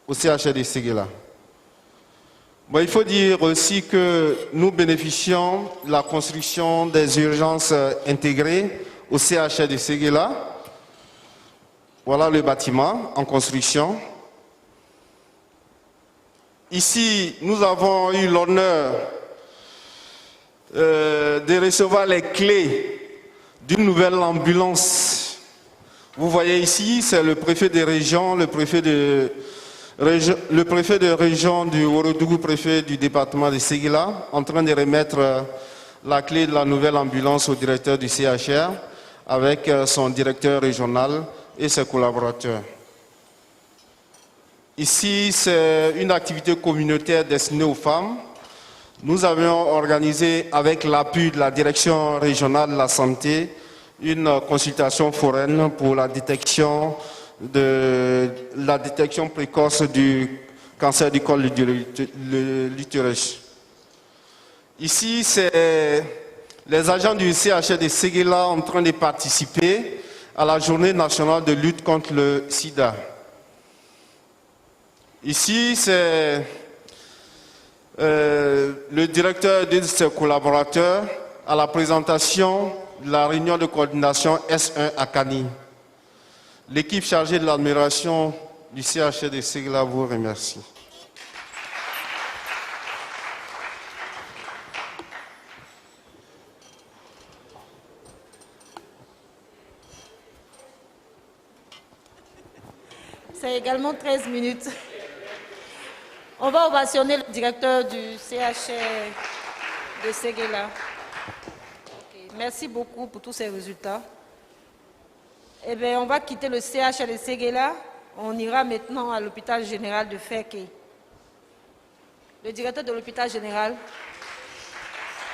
au CHR de Séguéla. Bon, il faut dire aussi que nous bénéficions de la construction des urgences intégrées au CHR de Séguéla. Voilà le bâtiment en construction. Ici, nous avons eu l'honneur de recevoir les clés d'une nouvelle ambulance. Vous voyez ici, c'est le préfet de région, le préfet de région du Ourodougou, préfet du département de Séguéla, en train de remettre la clé de la nouvelle ambulance au directeur du CHR avec son directeur régional et ses collaborateurs. Ici, c'est une activité communautaire destinée aux femmes. Nous avions organisé, avec l'appui de la direction régionale de la santé, une consultation foraine pour la détection précoce du cancer du col de l'utérus. Ici, c'est les agents du CHR de Séguéla en train de participer à la journée nationale de lutte contre le sida. Ici, c'est le directeur et de ses collaborateurs à la présentation de la réunion de coordination S1 à Kani. L'équipe chargée de l'admiration du CHR de Séguéla vous remercie. C'est également 13 minutes. On va ovationner le directeur du CHR de Séguéla. Okay. Merci beaucoup pour tous ces résultats. Eh bien, on va quitter le CHR de Séguéla. On ira maintenant à l'hôpital général de Fekké. Le directeur de l'hôpital général,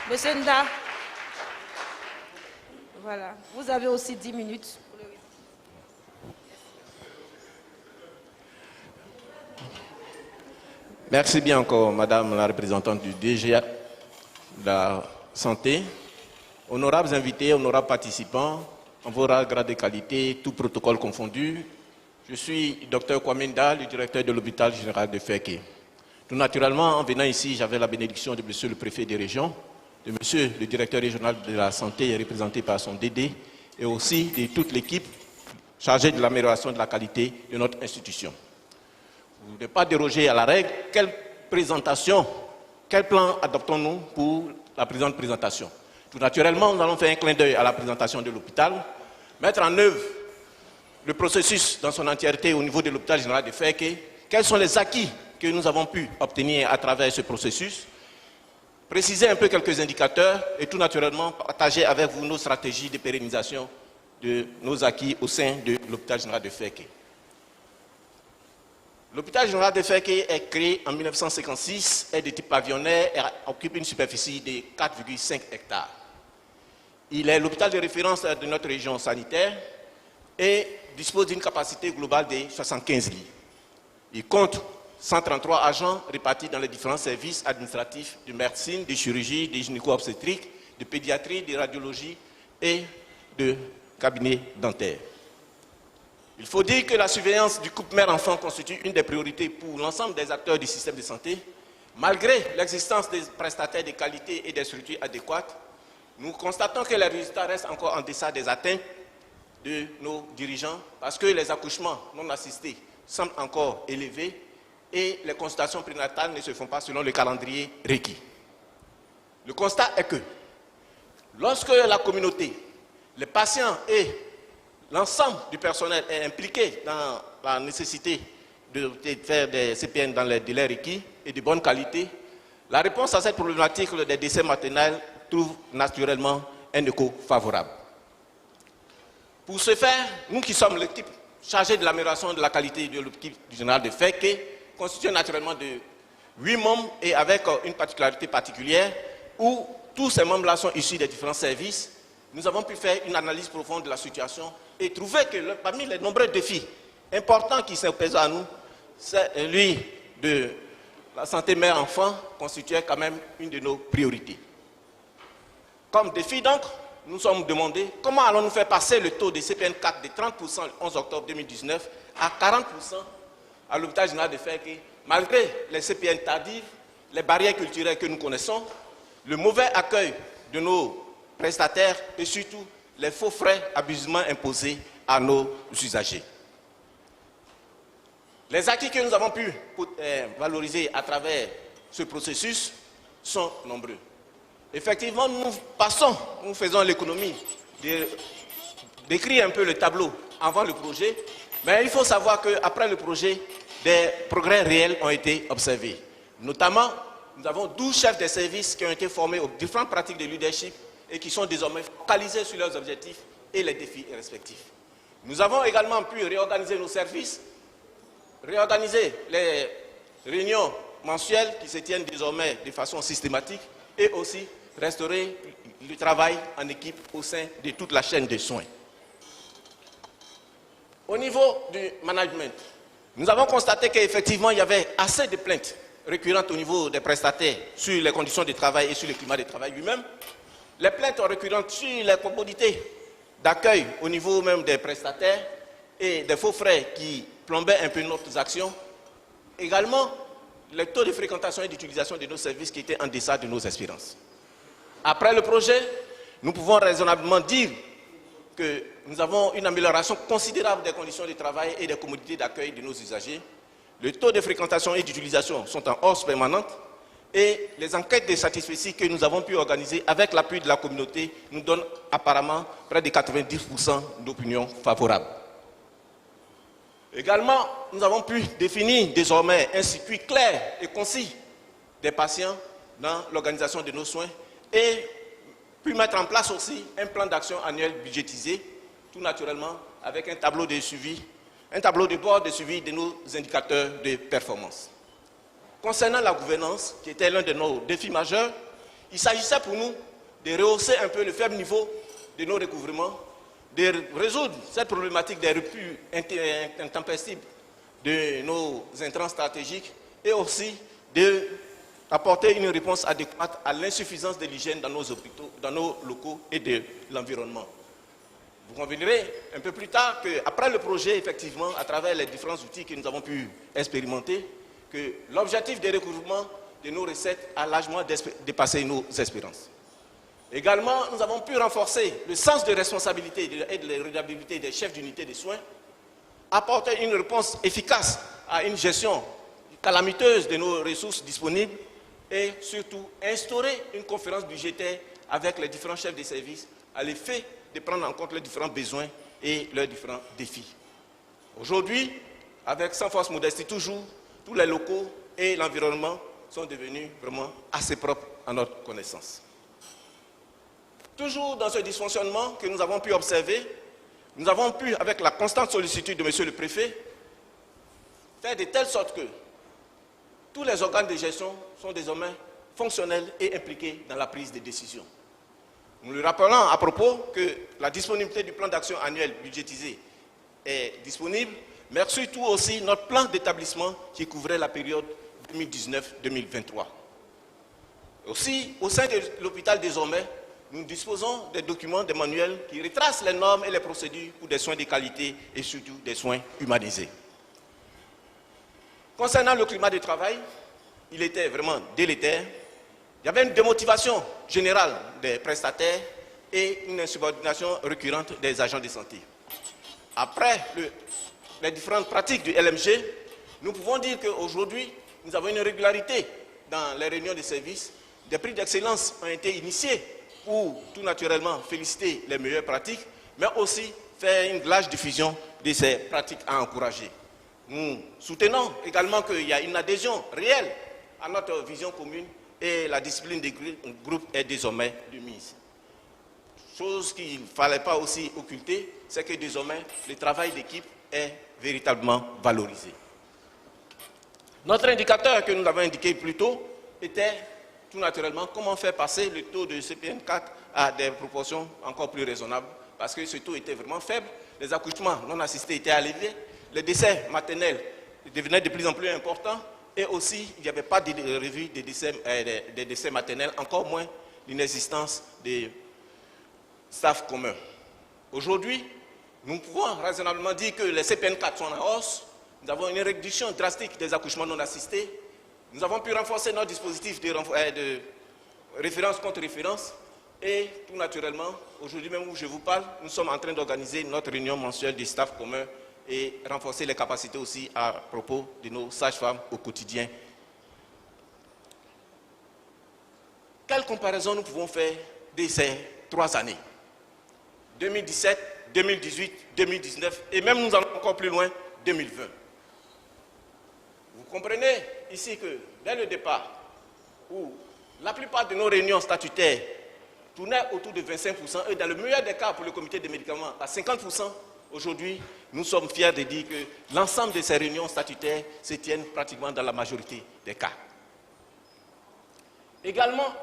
Monsieur Nda. Voilà, vous avez aussi 10 minutes. Merci bien encore, Madame la représentante du DGA de la Santé. Honorables invités, honorables participants, en vos grades de qualité, tout protocole confondu, je suis Dr Kwame Nda, le directeur de l'hôpital général de Fekké. Tout naturellement, en venant ici, j'avais la bénédiction de Monsieur le préfet des régions, de Monsieur le directeur régional de la santé, représenté par son DD, et aussi de toute l'équipe chargée de l'amélioration de la qualité de notre institution. Vous ne pas déroger à la règle. Quelle présentation, quel plan adoptons-nous pour la présente présentation? Tout naturellement, nous allons faire un clin d'œil à la présentation de l'hôpital, mettre en œuvre le processus dans son entièreté au niveau de l'hôpital général de Feke. Quels sont les acquis que nous avons pu obtenir à travers ce processus? Préciser un peu quelques indicateurs et tout naturellement partager avec vous nos stratégies de pérennisation de nos acquis au sein de l'hôpital général de Feke. L'hôpital général de Feke est créé en 1956, est de type pavillonnaire et occupe une superficie de 4,5 hectares. Il est l'hôpital de référence de notre région sanitaire et dispose d'une capacité globale de 75 lits. Il compte 133 agents répartis dans les différents services administratifs de médecine, de chirurgie, de gynéco-obstétrique, de pédiatrie, de radiologie et de cabinet dentaire. Il faut dire que la surveillance du couple mère-enfant constitue une des priorités pour l'ensemble des acteurs du système de santé. Malgré l'existence des prestataires de qualité et des structures adéquates, nous constatons que les résultats restent encore en deçà des atteintes de nos dirigeants parce que les accouchements non assistés semblent encore élevés et les consultations prénatales ne se font pas selon le calendrier requis. Le constat est que lorsque la communauté, les patients et l'ensemble du personnel est impliqué dans la nécessité de faire des CPN dans les délais requis et de bonne qualité, la réponse à cette problématique des décès maternels trouve naturellement un écho favorable. Pour ce faire, nous qui sommes l'équipe chargée de l'amélioration de la qualité de l'équipe générale de Feke, constituée naturellement de 8 membres et avec une particularité particulière où tous ces membres-là sont issus des différents services, nous avons pu faire une analyse profonde de la situation et trouver que parmi les nombreux défis importants qui s'opposent à nous, celui de la santé mère-enfant constituait quand même une de nos priorités. Comme défi donc, nous nous sommes demandé comment allons-nous faire passer le taux de CPN4 de 30% le 11 octobre 2019 à 40% à l'hôpital général de Feke, malgré les CPN tardives, les barrières culturelles que nous connaissons, le mauvais accueil de nos prestataires et surtout les faux frais abusivement imposés à nos usagers. Les acquis que nous avons pu valoriser à travers ce processus sont nombreux. Effectivement, nous faisons l'économie d'écrire un peu le tableau avant le projet, mais il faut savoir qu'après le projet, des progrès réels ont été observés. Notamment, nous avons 12 chefs de service qui ont été formés aux différentes pratiques de leadership et qui sont désormais focalisés sur leurs objectifs et les défis respectifs. Nous avons également pu réorganiser nos services, réorganiser les réunions mensuelles qui se tiennent désormais de façon systématique et aussi restaurer le travail en équipe au sein de toute la chaîne de soins. Au niveau du management, nous avons constaté qu'effectivement il y avait assez de plaintes récurrentes au niveau des prestataires sur les conditions de travail et sur le climat de travail lui-même. Les plaintes récurrentes sur les commodités d'accueil au niveau même des prestataires et des faux frais qui plombaient un peu nos actions. Également, les taux de fréquentation et d'utilisation de nos services qui étaient en deçà de nos espérances. Après le projet, nous pouvons raisonnablement dire que nous avons une amélioration considérable des conditions de travail et des commodités d'accueil de nos usagers. Les taux de fréquentation et d'utilisation sont en hausse permanente et les enquêtes de satisfaction que nous avons pu organiser avec l'appui de la communauté nous donnent apparemment près de 90% d'opinions favorables. Également, nous avons pu définir désormais un circuit clair et concis des patients dans l'organisation de nos soins et puis mettre en place aussi un plan d'action annuel budgétisé, tout naturellement avec un tableau de suivi, un tableau de bord de suivi de nos indicateurs de performance. Concernant la gouvernance, qui était l'un de nos défis majeurs, il s'agissait pour nous de rehausser un peu le faible niveau de nos recouvrements, de résoudre cette problématique des ruptures intempestives de nos intrants stratégiques et aussi d'apporter une réponse adéquate à l'insuffisance de l'hygiène dans nos hôpitaux, dans nos locaux et de l'environnement. Vous conviendrez un peu plus tard qu'après le projet, effectivement, à travers les différents outils que nous avons pu expérimenter, que l'objectif de recouvrement de nos recettes a largement dépassé nos espérances. Également, nous avons pu renforcer le sens de responsabilité et de l'irrédabilité des chefs d'unité de soins, apporter une réponse efficace à une gestion calamiteuse de nos ressources disponibles et surtout instaurer une conférence budgétaire avec les différents chefs de service à l'effet de prendre en compte leurs différents besoins et leurs différents défis. Aujourd'hui, avec sans force modestie toujours, tous les locaux et l'environnement sont devenus vraiment assez propres à notre connaissance. Toujours dans ce dysfonctionnement que nous avons pu observer, nous avons pu, avec la constante sollicitude de M. le Préfet, faire de telle sorte que tous les organes de gestion sont désormais fonctionnels et impliqués dans la prise de décisions. Nous le rappelons à propos que la disponibilité du plan d'action annuel budgétisé est disponible, mais surtout aussi notre plan d'établissement qui couvrait la période 2019-2023. Aussi, au sein de l'hôpital désormais, nous disposons des documents, des manuels qui retracent les normes et les procédures pour des soins de qualité et surtout des soins humanisés. Concernant le climat de travail, il était vraiment délétère. Il y avait une démotivation générale des prestataires et une insubordination récurrente des agents de santé. Après les différentes pratiques du LMG, nous pouvons dire qu'aujourd'hui, nous avons une régularité dans les réunions de service. Des prix d'excellence ont été initiés pour tout naturellement féliciter les meilleures pratiques, mais aussi faire une large diffusion de ces pratiques à encourager. Nous soutenons également qu'il y a une adhésion réelle à notre vision commune et la discipline des groupes est désormais de mise. Chose qu'il ne fallait pas aussi occulter, c'est que désormais le travail d'équipe est véritablement valorisé. Notre indicateur que nous avons indiqué plus tôt était tout naturellement comment faire passer le taux de CPN4 à des proportions encore plus raisonnables, parce que ce taux était vraiment faible, les accouchements non assistés étaient élevés, les décès maternels devenaient de plus en plus importants, et aussi il n'y avait pas de revue des décès maternels, encore moins l'inexistence des staff communs. Aujourd'hui, nous pouvons raisonnablement dire que les CPN4 sont en hausse, nous avons une réduction drastique des accouchements non assistés, nous avons pu renforcer notre dispositif de référence contre référence et tout naturellement, aujourd'hui même où je vous parle, nous sommes en train d'organiser notre réunion mensuelle des staffs communs et renforcer les capacités aussi à propos de nos sages-femmes au quotidien. Quelle comparaison nous pouvons faire de ces 3 années 2017, 2018, 2019 et même nous allons encore plus loin, 2020. Vous comprenez ici que dès le départ, où la plupart de nos réunions statutaires tournaient autour de 25% et dans le meilleur des cas pour le comité des médicaments à 50%, aujourd'hui nous sommes fiers de dire que l'ensemble de ces réunions statutaires se tiennent pratiquement dans la majorité des cas. Également,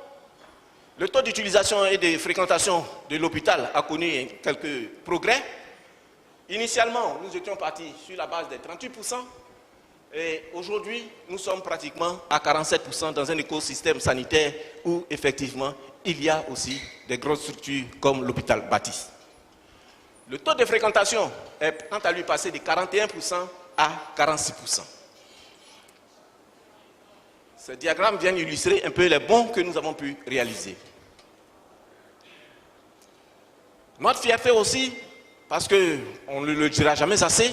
le taux d'utilisation et de fréquentation de l'hôpital a connu quelques progrès. Initialement, nous étions partis sur la base des 38%. Et aujourd'hui, nous sommes pratiquement à 47% dans un écosystème sanitaire où, effectivement, il y a aussi des grosses structures comme l'hôpital Baptiste. Le taux de fréquentation est, quant à lui, passé de 41% à 46%. Ce diagramme vient illustrer un peu les bons que nous avons pu réaliser. Notre fierté aussi, parce qu'on ne le dira jamais assez,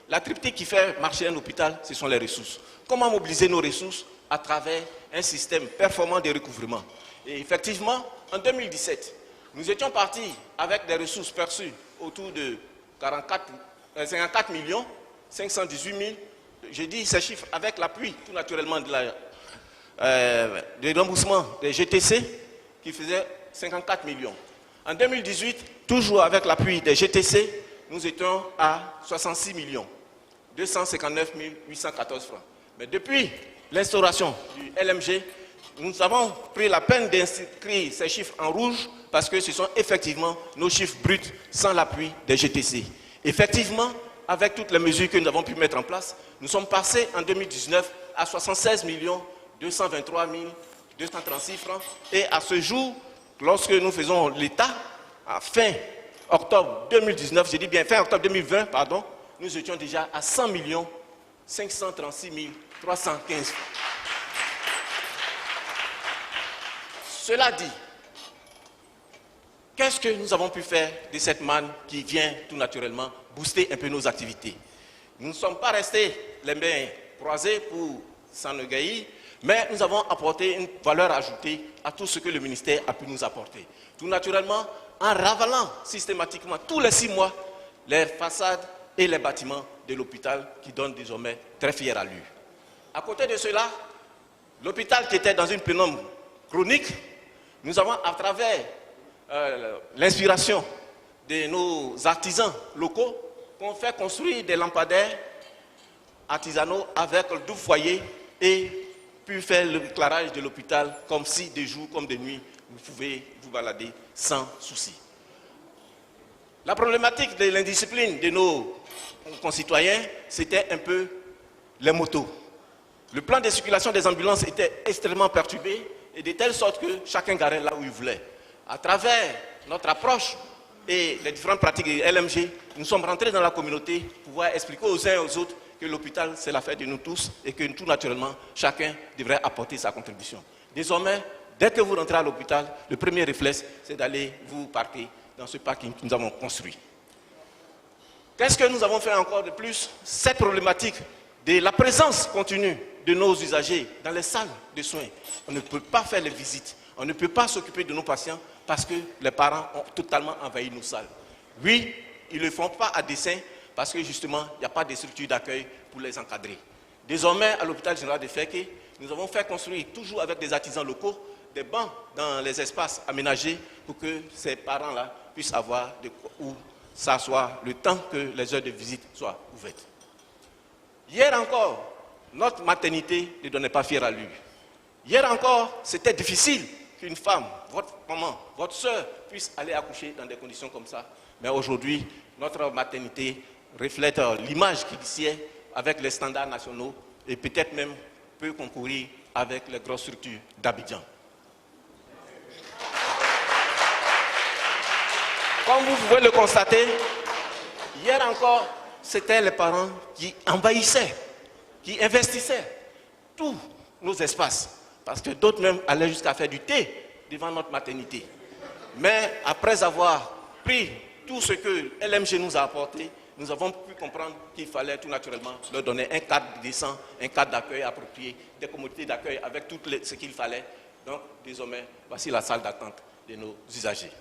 la triptyque qui fait marcher un hôpital, ce sont les ressources. Comment mobiliser nos ressources à travers un système performant de recouvrement? Et effectivement, en 2017, nous étions partis avec des ressources perçues autour de 54 millions 518 000. Je dis ces chiffres avec l'appui tout naturellement de remboursement des GTC qui faisait 54 millions. En 2018, toujours avec l'appui des GTC, nous étions à 66 millions 259 814 francs. Mais depuis l'instauration du LMG, nous avons pris la peine d'inscrire ces chiffres en rouge parce que ce sont effectivement nos chiffres bruts sans l'appui des GTC. Effectivement, avec toutes les mesures que nous avons pu mettre en place, nous sommes passés en 2019 à 76 223 236 francs. Et à ce jour, lorsque nous faisons l'état, à fin octobre 2019, je dis bien fin octobre 2020, pardon, nous étions déjà à 100 536 315 francs. Cela dit, qu'est-ce que nous avons pu faire de cette manne qui vient tout naturellement booster un peu nos activités? Nous ne sommes pas restés les mains croisées pour s'enorgueillir. Mais nous avons apporté une valeur ajoutée à tout ce que le ministère a pu nous apporter. Tout naturellement, en ravalant systématiquement tous les 6 mois les façades et les bâtiments de l'hôpital qui donnent désormais très fière allure. À côté de cela, l'hôpital qui était dans une pénombre chronique, nous avons à travers l'inspiration de nos artisans locaux qu'on fait construire des lampadaires artisanaux avec le double foyer et puis faire l'éclairage de l'hôpital comme si de jour comme de nuit vous pouvez vous balader sans souci. La problématique de l'indiscipline de nos concitoyens, c'était un peu les motos. Le plan de circulation des ambulances était extrêmement perturbé et de telle sorte que chacun garait là où il voulait. À travers notre approche et les différentes pratiques de LMG, nous sommes rentrés dans la communauté pour pouvoir expliquer aux uns et aux autres que l'hôpital, c'est l'affaire de nous tous et que tout naturellement, chacun devrait apporter sa contribution. Désormais, dès que vous rentrez à l'hôpital, le premier réflexe, c'est d'aller vous parquer dans ce parking que nous avons construit. Qu'est-ce que nous avons fait encore de plus? Cette problématique de la présence continue de nos usagers dans les salles de soins. On ne peut pas faire les visites, on ne peut pas s'occuper de nos patients parce que les parents ont totalement envahi nos salles. Oui, ils ne le font pas à dessein parce que justement, il n'y a pas de structure d'accueil pour les encadrer. Désormais, à l'hôpital général de Féké, nous avons fait construire, toujours avec des artisans locaux, des bancs dans les espaces aménagés pour que ces parents-là puissent avoir où s'asseoir le temps que les heures de visite soient ouvertes. Hier encore, notre maternité ne donnait pas fière allure. Hier encore, c'était difficile qu'une femme, votre maman, votre soeur, puisse aller accoucher dans des conditions comme ça. Mais aujourd'hui, notre maternité reflète l'image qui sied avec les standards nationaux et peut-être même peut concourir avec les grosses structures d'Abidjan. Comme vous pouvez le constater, hier encore, c'était les parents qui envahissaient, qui investissaient tous nos espaces. Parce que d'autres même allaient jusqu'à faire du thé devant notre maternité. Mais après avoir pris tout ce que LMG nous a apporté, nous avons pu comprendre qu'il fallait tout naturellement leur donner un cadre décent, un cadre d'accueil approprié, des commodités d'accueil avec tout ce qu'il fallait. Donc, désormais, voici la salle d'attente de nos usagers.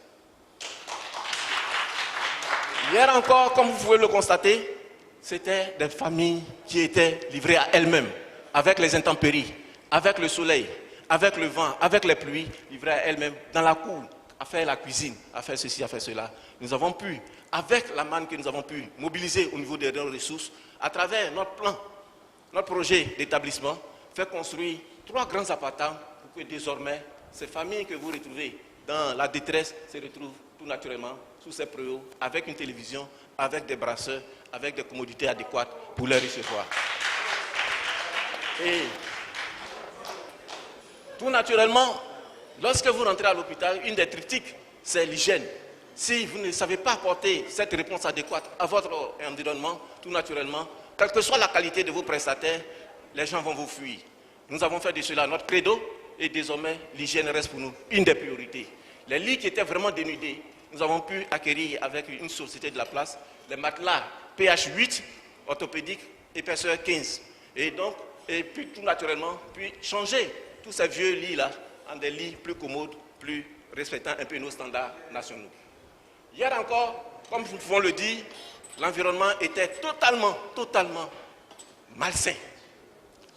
Hier encore, comme vous pouvez le constater, c'était des familles qui étaient livrées à elles-mêmes, avec les intempéries, avec le soleil, avec le vent, avec les pluies, livrées à elles-mêmes dans la cour, à faire la cuisine, à faire ceci, à faire cela. Nous avons pu, avec la manne que nous avons pu mobiliser au niveau des ressources, à travers notre plan, notre projet d'établissement, faire construire 3 grands appartements pour que désormais, ces familles que vous retrouvez dans la détresse se retrouvent tout naturellement sous ces préaux, avec une télévision, avec des brasseurs, avec des commodités adéquates pour les recevoir. Et tout naturellement, lorsque vous rentrez à l'hôpital, une des triptyques, c'est l'hygiène. Si vous ne savez pas apporter cette réponse adéquate à votre environnement, tout naturellement, quelle que soit la qualité de vos prestataires, les gens vont vous fuir. Nous avons fait de cela notre credo et désormais l'hygiène reste pour nous une des priorités. Les lits qui étaient vraiment dénudés, nous avons pu acquérir avec une société de la place les matelas pH 8, orthopédiques, épaisseur 15. Et puis tout naturellement, puis changer tous ces vieux lits-là en des lits plus commodes, plus respectant un peu nos standards nationaux. Hier encore, comme nous pouvons le dire, l'environnement était totalement malsain.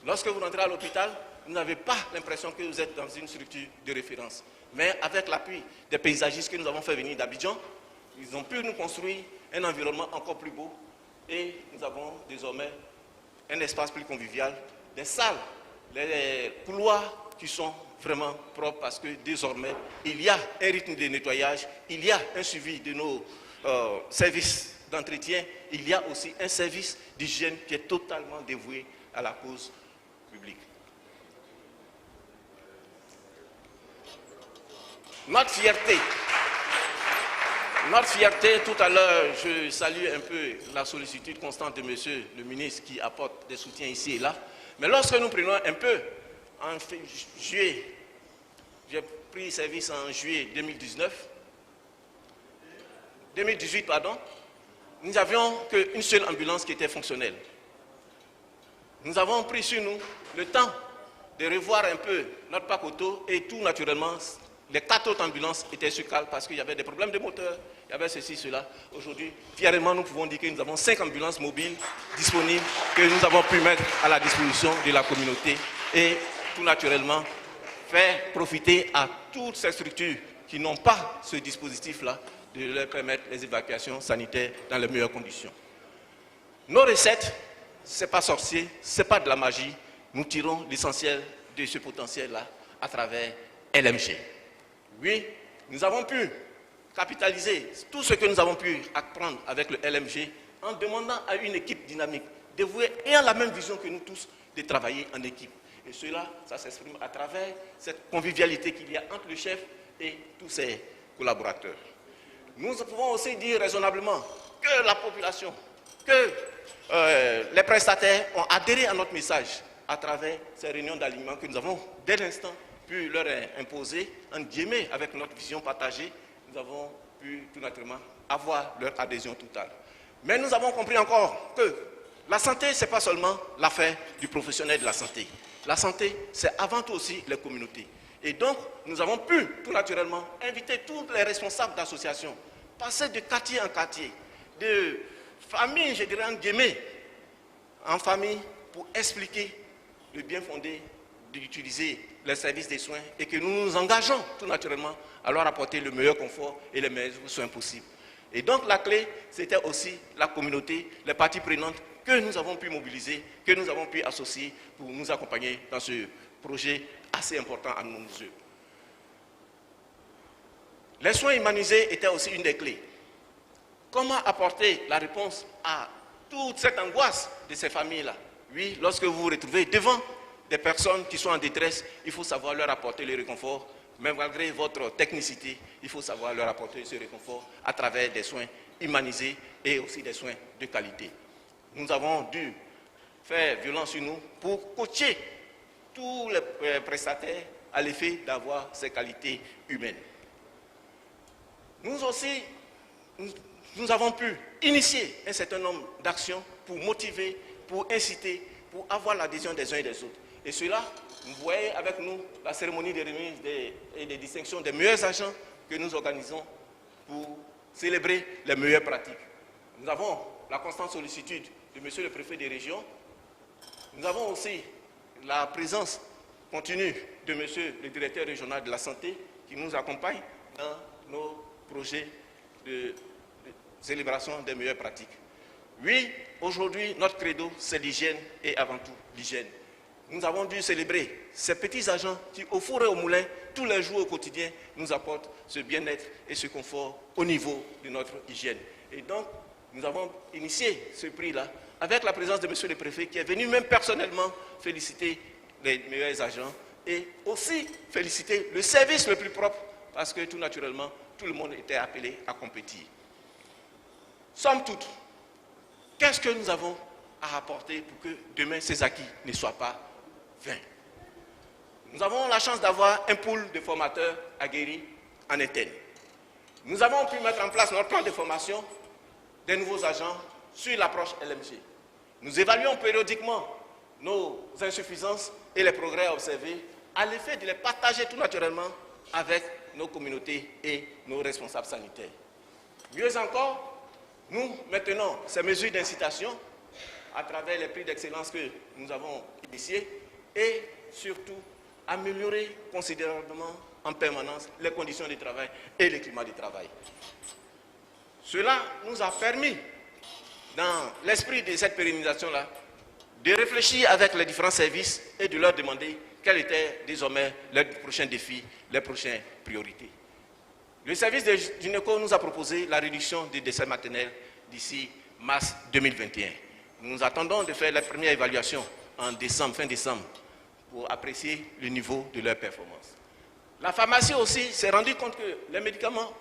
Lorsque vous rentrez à l'hôpital, vous n'avez pas l'impression que vous êtes dans une structure de référence. Mais avec l'appui des paysagistes que nous avons fait venir d'Abidjan, ils ont pu nous construire un environnement encore plus beau et nous avons désormais un espace plus convivial, des salles, les couloirs qui sont vraiment propres parce que désormais il y a un rythme de nettoyage, il y a un suivi de nos services d'entretien, il y a aussi un service d'hygiène qui est totalement dévoué à la cause publique. Notre fierté, tout à l'heure, je salue un peu la sollicitude constante de monsieur le ministre qui apporte des soutiens ici et là. Mais lorsque nous prenons un peu, en juillet, j'ai pris service en juillet 2018, pardon, nous n'avions qu'une seule ambulance qui était fonctionnelle. Nous avons pris sur nous le temps de revoir un peu notre parc auto et tout naturellement, les 4 autres ambulances étaient sur cale parce qu'il y avait des problèmes de moteur, il y avait ceci, cela. Aujourd'hui, fièrement, nous pouvons dire que nous avons 5 ambulances mobiles disponibles que nous avons pu mettre à la disposition de la communauté et tout naturellement faire profiter à toutes ces structures qui n'ont pas ce dispositif-là de leur permettre les évacuations sanitaires dans les meilleures conditions. Nos recettes, ce n'est pas sorcier, ce n'est pas de la magie. Nous tirons l'essentiel de ce potentiel-là à travers LMG. Oui, nous avons pu capitaliser tout ce que nous avons pu apprendre avec le LMG en demandant à une équipe dynamique, dévouée et ayant la même vision que nous tous, de travailler en équipe. Et cela, ça s'exprime à travers cette convivialité qu'il y a entre le chef et tous ses collaborateurs. Nous pouvons aussi dire raisonnablement que la population, que les prestataires ont adhéré à notre message à travers ces réunions d'alignement que nous avons dès l'instant pu leur imposer, en guillemets, avec notre vision partagée, nous avons pu tout naturellement avoir leur adhésion totale. Mais nous avons compris encore que la santé, ce n'est pas seulement l'affaire du professionnel de la santé. La santé, c'est avant tout aussi les communautés. Et donc, nous avons pu, tout naturellement, inviter tous les responsables d'associations, passer de quartier en quartier, de famille, je dirais en guillemets, en famille, pour expliquer le bien fondé d'utiliser les services des soins et que nous nous engageons, tout naturellement, à leur apporter le meilleur confort et les meilleurs soins possibles. Et donc, la clé, c'était aussi la communauté, les parties prenantes que nous avons pu mobiliser, que nous avons pu associer pour nous accompagner dans ce projet assez important à nos yeux. Les soins humanisés étaient aussi une des clés. Comment apporter la réponse à toute cette angoisse de ces familles-là? Oui, lorsque vous vous retrouvez devant des personnes qui sont en détresse, il faut savoir leur apporter le réconfort, même malgré votre technicité, il faut savoir leur apporter ce réconfort à travers des soins humanisés et aussi des soins de qualité. Nous avons dû faire violence sur nous pour coacher tous les prestataires à l'effet d'avoir ces qualités humaines. Nous aussi, nous avons pu initier un certain nombre d'actions pour motiver, pour inciter, pour avoir l'adhésion des uns et des autres. Et cela, vous voyez avec nous la cérémonie de remise et des distinctions des meilleurs agents que nous organisons pour célébrer les meilleures pratiques. Nous avons la constante sollicitude de monsieur le préfet des régions. Nous avons aussi la présence continue de monsieur le directeur régional de la santé qui nous accompagne dans nos projets de célébration des meilleures pratiques. Oui, aujourd'hui, notre credo, c'est l'hygiène et avant tout l'hygiène. Nous avons dû célébrer ces petits agents qui, au four et au moulin, tous les jours au quotidien, nous apportent ce bien-être et ce confort au niveau de notre hygiène. Et donc, nous avons initié ce prix-là avec la présence de monsieur le préfet qui est venu même personnellement féliciter les meilleurs agents et aussi féliciter le service le plus propre parce que tout naturellement, tout le monde était appelé à compétir. Somme toute, qu'est-ce que nous avons à apporter pour que demain ces acquis ne soient pas vains? Nous avons la chance d'avoir un pool de formateurs aguerris en interne. Nous avons pu mettre en place notre plan de formation des nouveaux agents sur l'approche LMG. Nous évaluons périodiquement nos insuffisances et les progrès observés à l'effet de les partager tout naturellement avec nos communautés et nos responsables sanitaires. Mieux encore, nous maintenons ces mesures d'incitation à travers les prix d'excellence que nous avons initiés et surtout améliorer considérablement en permanence les conditions de travail et le climat de travail. Cela nous a permis, dans l'esprit de cette pérennisation-là, de réfléchir avec les différents services et de leur demander quels étaient désormais les prochains défis, les prochaines priorités. Le service de gynéco nous a proposé la réduction des décès maternels d'ici mars 2021. Nous attendons de faire la première évaluation en décembre, fin décembre, pour apprécier le niveau de leur performance. La pharmacie aussi s'est rendue compte que les médicaments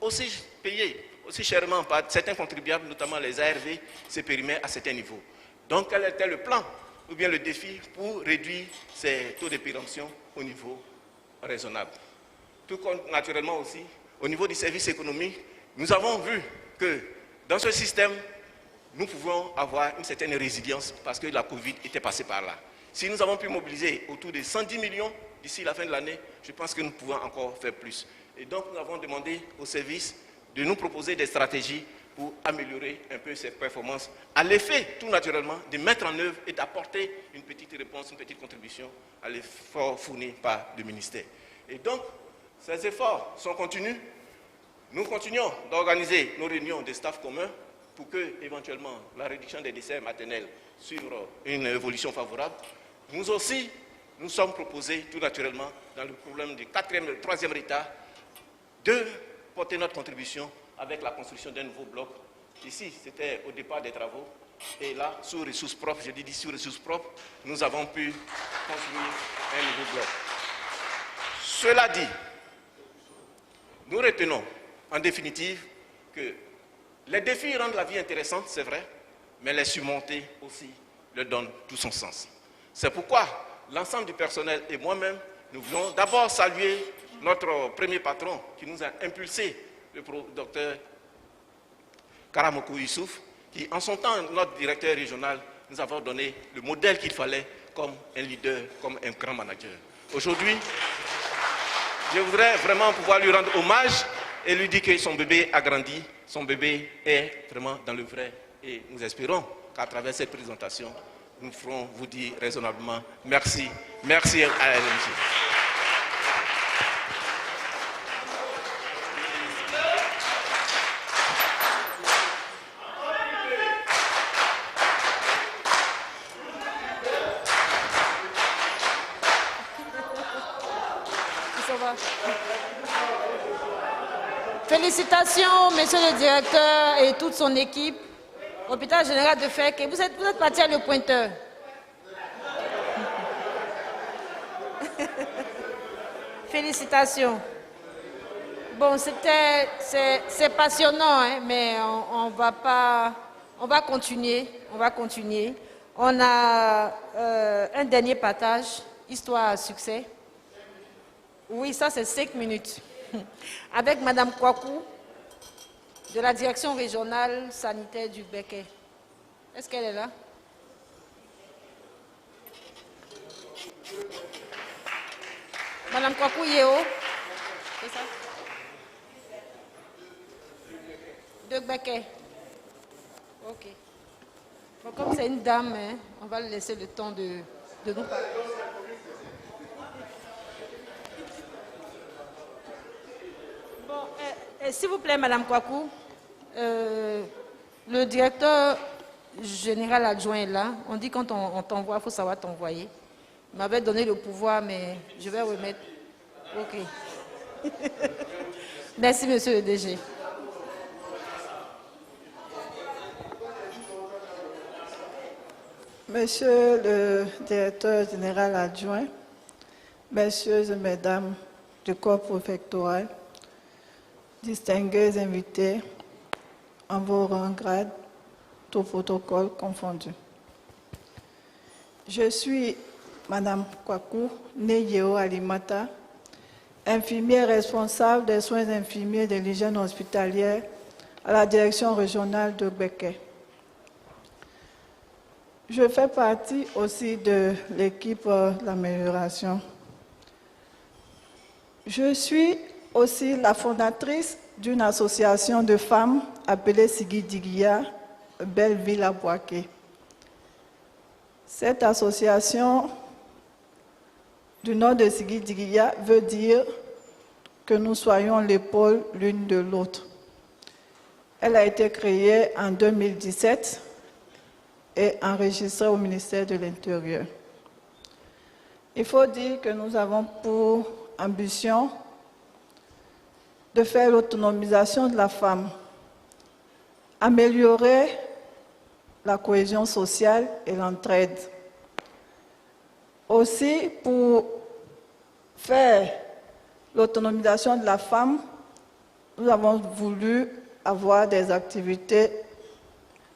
aussi payés aussi chèrement par certains contribuables, notamment les ARV, se périmaient à certains niveaux. Donc, quel était le plan ou bien le défi pour réduire ces taux de péremption au niveau raisonnable? Tout comme, naturellement aussi, au niveau du service économique, nous avons vu que dans ce système, nous pouvons avoir une certaine résilience parce que la Covid était passée par là. Si nous avons pu mobiliser autour de 110 millions d'ici la fin de l'année, je pense que nous pouvons encore faire plus. Et donc, nous avons demandé aux services de nous proposer des stratégies pour améliorer un peu ces performances, à l'effet, tout naturellement, de mettre en œuvre et d'apporter une petite réponse, une petite contribution à l'effort fourni par le ministère. Et donc, ces efforts sont continus. Nous continuons d'organiser nos réunions de staff commun pour que, éventuellement, la réduction des décès maternels suive une évolution favorable. Nous aussi, nous sommes proposés, tout naturellement, dans le problème du troisième état, de porter notre contribution avec la construction d'un nouveau bloc. Ici, c'était au départ des travaux. Et là, sous ressources propres, je dis sous ressources propres, nous avons pu construire un nouveau bloc. Cela dit, nous retenons, en définitive, que les défis rendent la vie intéressante, c'est vrai, mais les surmonter aussi leur donnent tout son sens. C'est pourquoi l'ensemble du personnel et moi-même, nous voulons d'abord saluer notre premier patron qui nous a impulsé, le docteur Karamokou Youssouf, qui en son temps, notre directeur régional, nous avons donné le modèle qu'il fallait comme un leader, comme un grand manager. Aujourd'hui, je voudrais vraiment pouvoir lui rendre hommage et lui dire que son bébé a grandi, son bébé est vraiment dans le vrai. Et nous espérons qu'à travers cette présentation, nous ferons vous dire raisonnablement merci. Merci à elle, monsieur. Félicitations, monsieur le directeur et toute son équipe. Hôpital général de Fek. Vous êtes parti à le pointeur. Félicitations. Bon, c'est passionnant, hein, mais on va continuer. On a un dernier partage, histoire à succès. Oui, ça c'est 5 minutes. Avec Madame Kwaku, de la direction régionale sanitaire du Béquet. Est-ce qu'elle est là? Madame Kwaku Yeo, c'est ça? De Béquet. Ok. Bon, comme c'est une dame, hein, on va lui laisser le temps de nous parler. S'il vous plaît, Madame Kwaku, le directeur général adjoint est là. On dit quand on t'envoie, il faut savoir t'envoyer. Il m'avait donné le pouvoir, mais je vais remettre. Ok. Merci, monsieur le DG. Monsieur le directeur général adjoint, messieurs et mesdames du corps préfectoral, distingués invités, en vos rangs, grades, tout protocole confondu. Je suis Madame Kwaku Neyeo Alimata, infirmière responsable des soins infirmiers de l'hygiène hospitalière à la direction régionale de Béquet. Je fais partie aussi de l'équipe d'amélioration. Je suis aussi la fondatrice d'une association de femmes appelée Sigidigia, Belleville à Boaké. Cette association du nom de Sigidigia veut dire que nous soyons l'épaule l'une de l'autre. Elle a été créée en 2017 et enregistrée au ministère de l'Intérieur. Il faut dire que nous avons pour ambition de faire l'autonomisation de la femme, améliorer la cohésion sociale et l'entraide. Aussi, pour faire l'autonomisation de la femme, nous avons voulu avoir des activités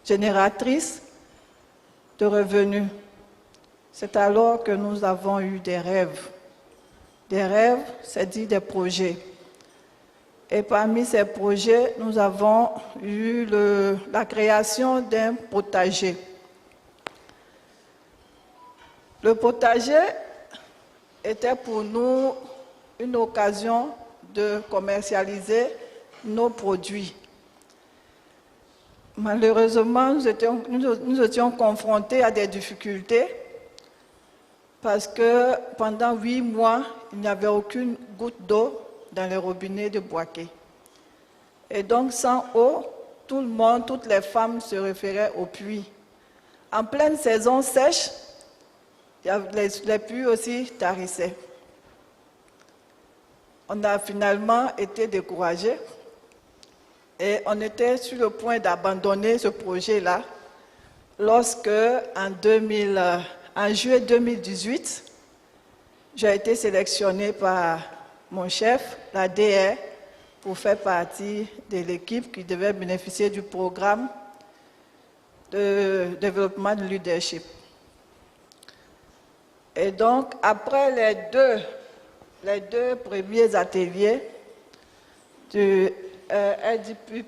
génératrices de revenus. C'est alors que nous avons eu des rêves. Des rêves, c'est dire des projets. Et parmi ces projets, nous avons eu la création d'un potager. Le potager était pour nous une occasion de commercialiser nos produits. Malheureusement, nous étions confrontés à des difficultés parce que pendant 8 mois, il n'y avait aucune goutte d'eau dans les robinets de Boaké. Et donc, sans eau, tout le monde, toutes les femmes se référaient au puits. En pleine saison sèche, les puits aussi tarissaient. On a finalement été découragés et on était sur le point d'abandonner ce projet-là lorsque, en juillet 2018, j'ai été sélectionnée par mon chef, la DR, pour faire partie de l'équipe qui devait bénéficier du programme de développement de leadership. Et donc, après les deux premiers ateliers du RDP+,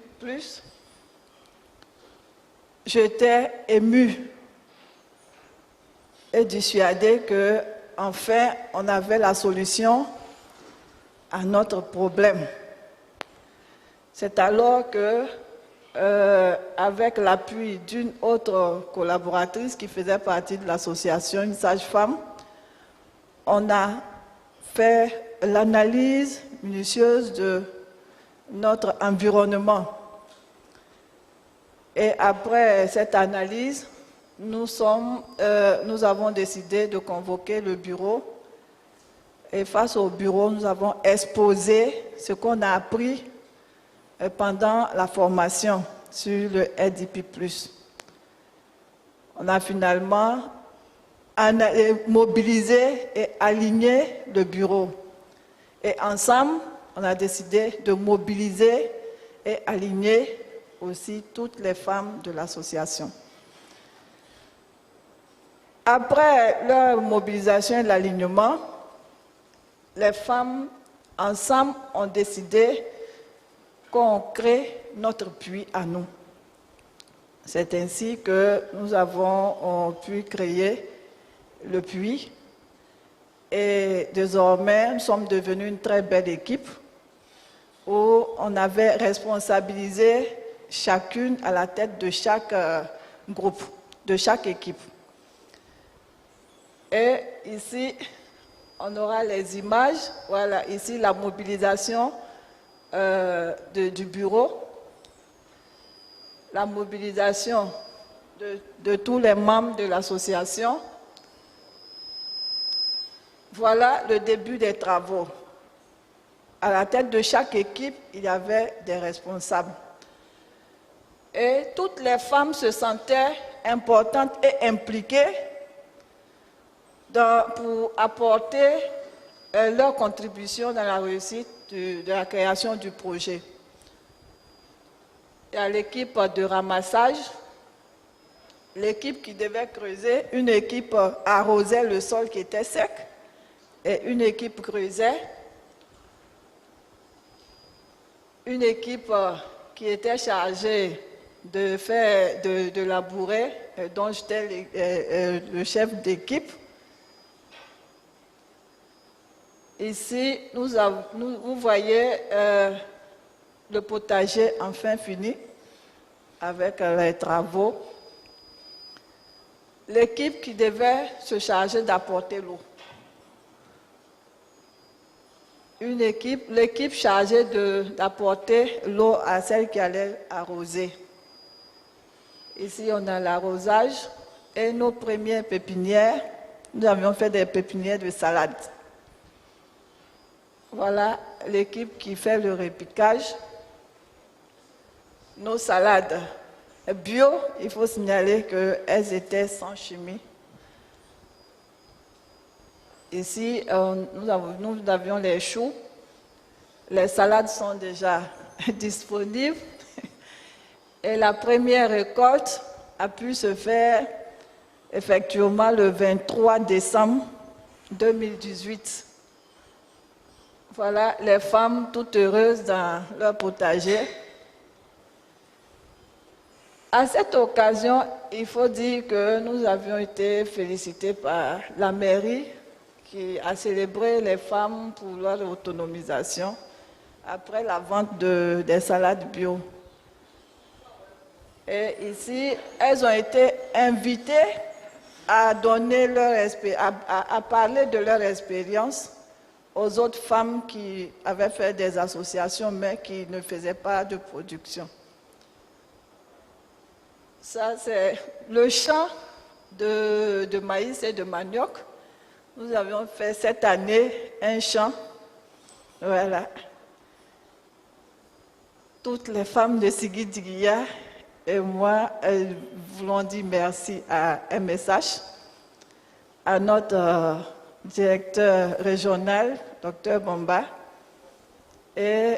j'étais émue et dissuadée qu'enfin, on avait la solution à notre problème. C'est alors que, avec l'appui d'une autre collaboratrice qui faisait partie de l'association, une sage-femme, on a fait l'analyse minutieuse de notre environnement. Et après cette analyse, nous avons décidé de convoquer le bureau. Et face au bureau, nous avons exposé ce qu'on a appris pendant la formation sur le RDP+. On a finalement mobilisé et aligné le bureau. Et ensemble, on a décidé de mobiliser et aligner aussi toutes les femmes de l'association. Après leur mobilisation et l'alignement, les femmes, ensemble, ont décidé qu'on crée notre puits à nous. C'est ainsi que nous avons pu créer le puits et désormais, nous sommes devenus une très belle équipe où on avait responsabilisé chacune à la tête de chaque groupe, de chaque équipe. Et ici, on aura les images. Voilà, ici la mobilisation du bureau, la mobilisation de tous les membres de l'association. Voilà le début des travaux. À la tête de chaque équipe, il y avait des responsables. Et toutes les femmes se sentaient importantes et impliquées pour apporter leur contribution dans la réussite de la création du projet. Il y a l'équipe de ramassage, l'équipe qui devait creuser, une équipe arrosait le sol qui était sec et une équipe creusait, une équipe qui était chargée de labourer, dont j'étais le chef d'équipe. Ici, vous voyez le potager enfin fini avec les travaux. L'équipe qui devait se charger d'apporter l'eau. L'équipe chargée d'apporter l'eau à celle qui allait arroser. Ici, on a l'arrosage et nos premières pépinières. Nous avions fait des pépinières de salade. Voilà l'équipe qui fait le repiquage. Nos salades bio, il faut signaler qu'elles étaient sans chimie. Ici, nous avions les choux. Les salades sont déjà disponibles. Et la première récolte a pu se faire effectivement le 23 décembre 2018. Voilà les femmes toutes heureuses dans leur potager. À cette occasion, il faut dire que nous avions été félicités par la mairie qui a célébré les femmes pour leur autonomisation après la vente des salades bio. Et ici, elles ont été invitées à donner à parler de leur expérience aux autres femmes qui avaient fait des associations mais qui ne faisaient pas de production. Ça, c'est le champ de maïs et de manioc. Nous avions fait cette année un champ. Voilà. Toutes les femmes de Sigui Diguiya et moi, elles voulons dire merci à MSH, à notre directeur régional, Dr Bomba, et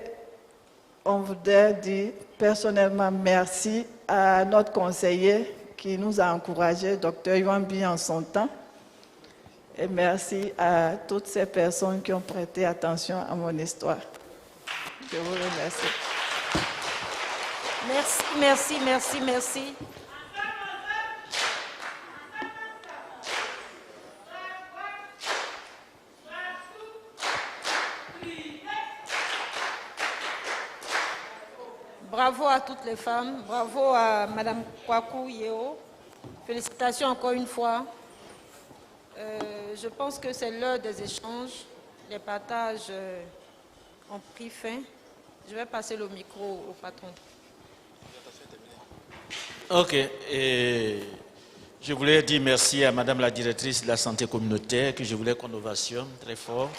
on voudrait dire personnellement merci à notre conseiller qui nous a encouragés, Dr Yuambi en son temps, et merci à toutes ces personnes qui ont prêté attention à mon histoire. Je vous remercie. Merci, merci, merci, merci. Bravo à toutes les femmes, bravo à Madame Kwaku Yeo. Félicitations encore une fois. Je pense que c'est l'heure des échanges. Les partages ont pris fin. Je vais passer le micro au patron. Ok. Et je voulais dire merci à Madame la directrice de la santé communautaire, que je voulais qu'on ovationne très fort.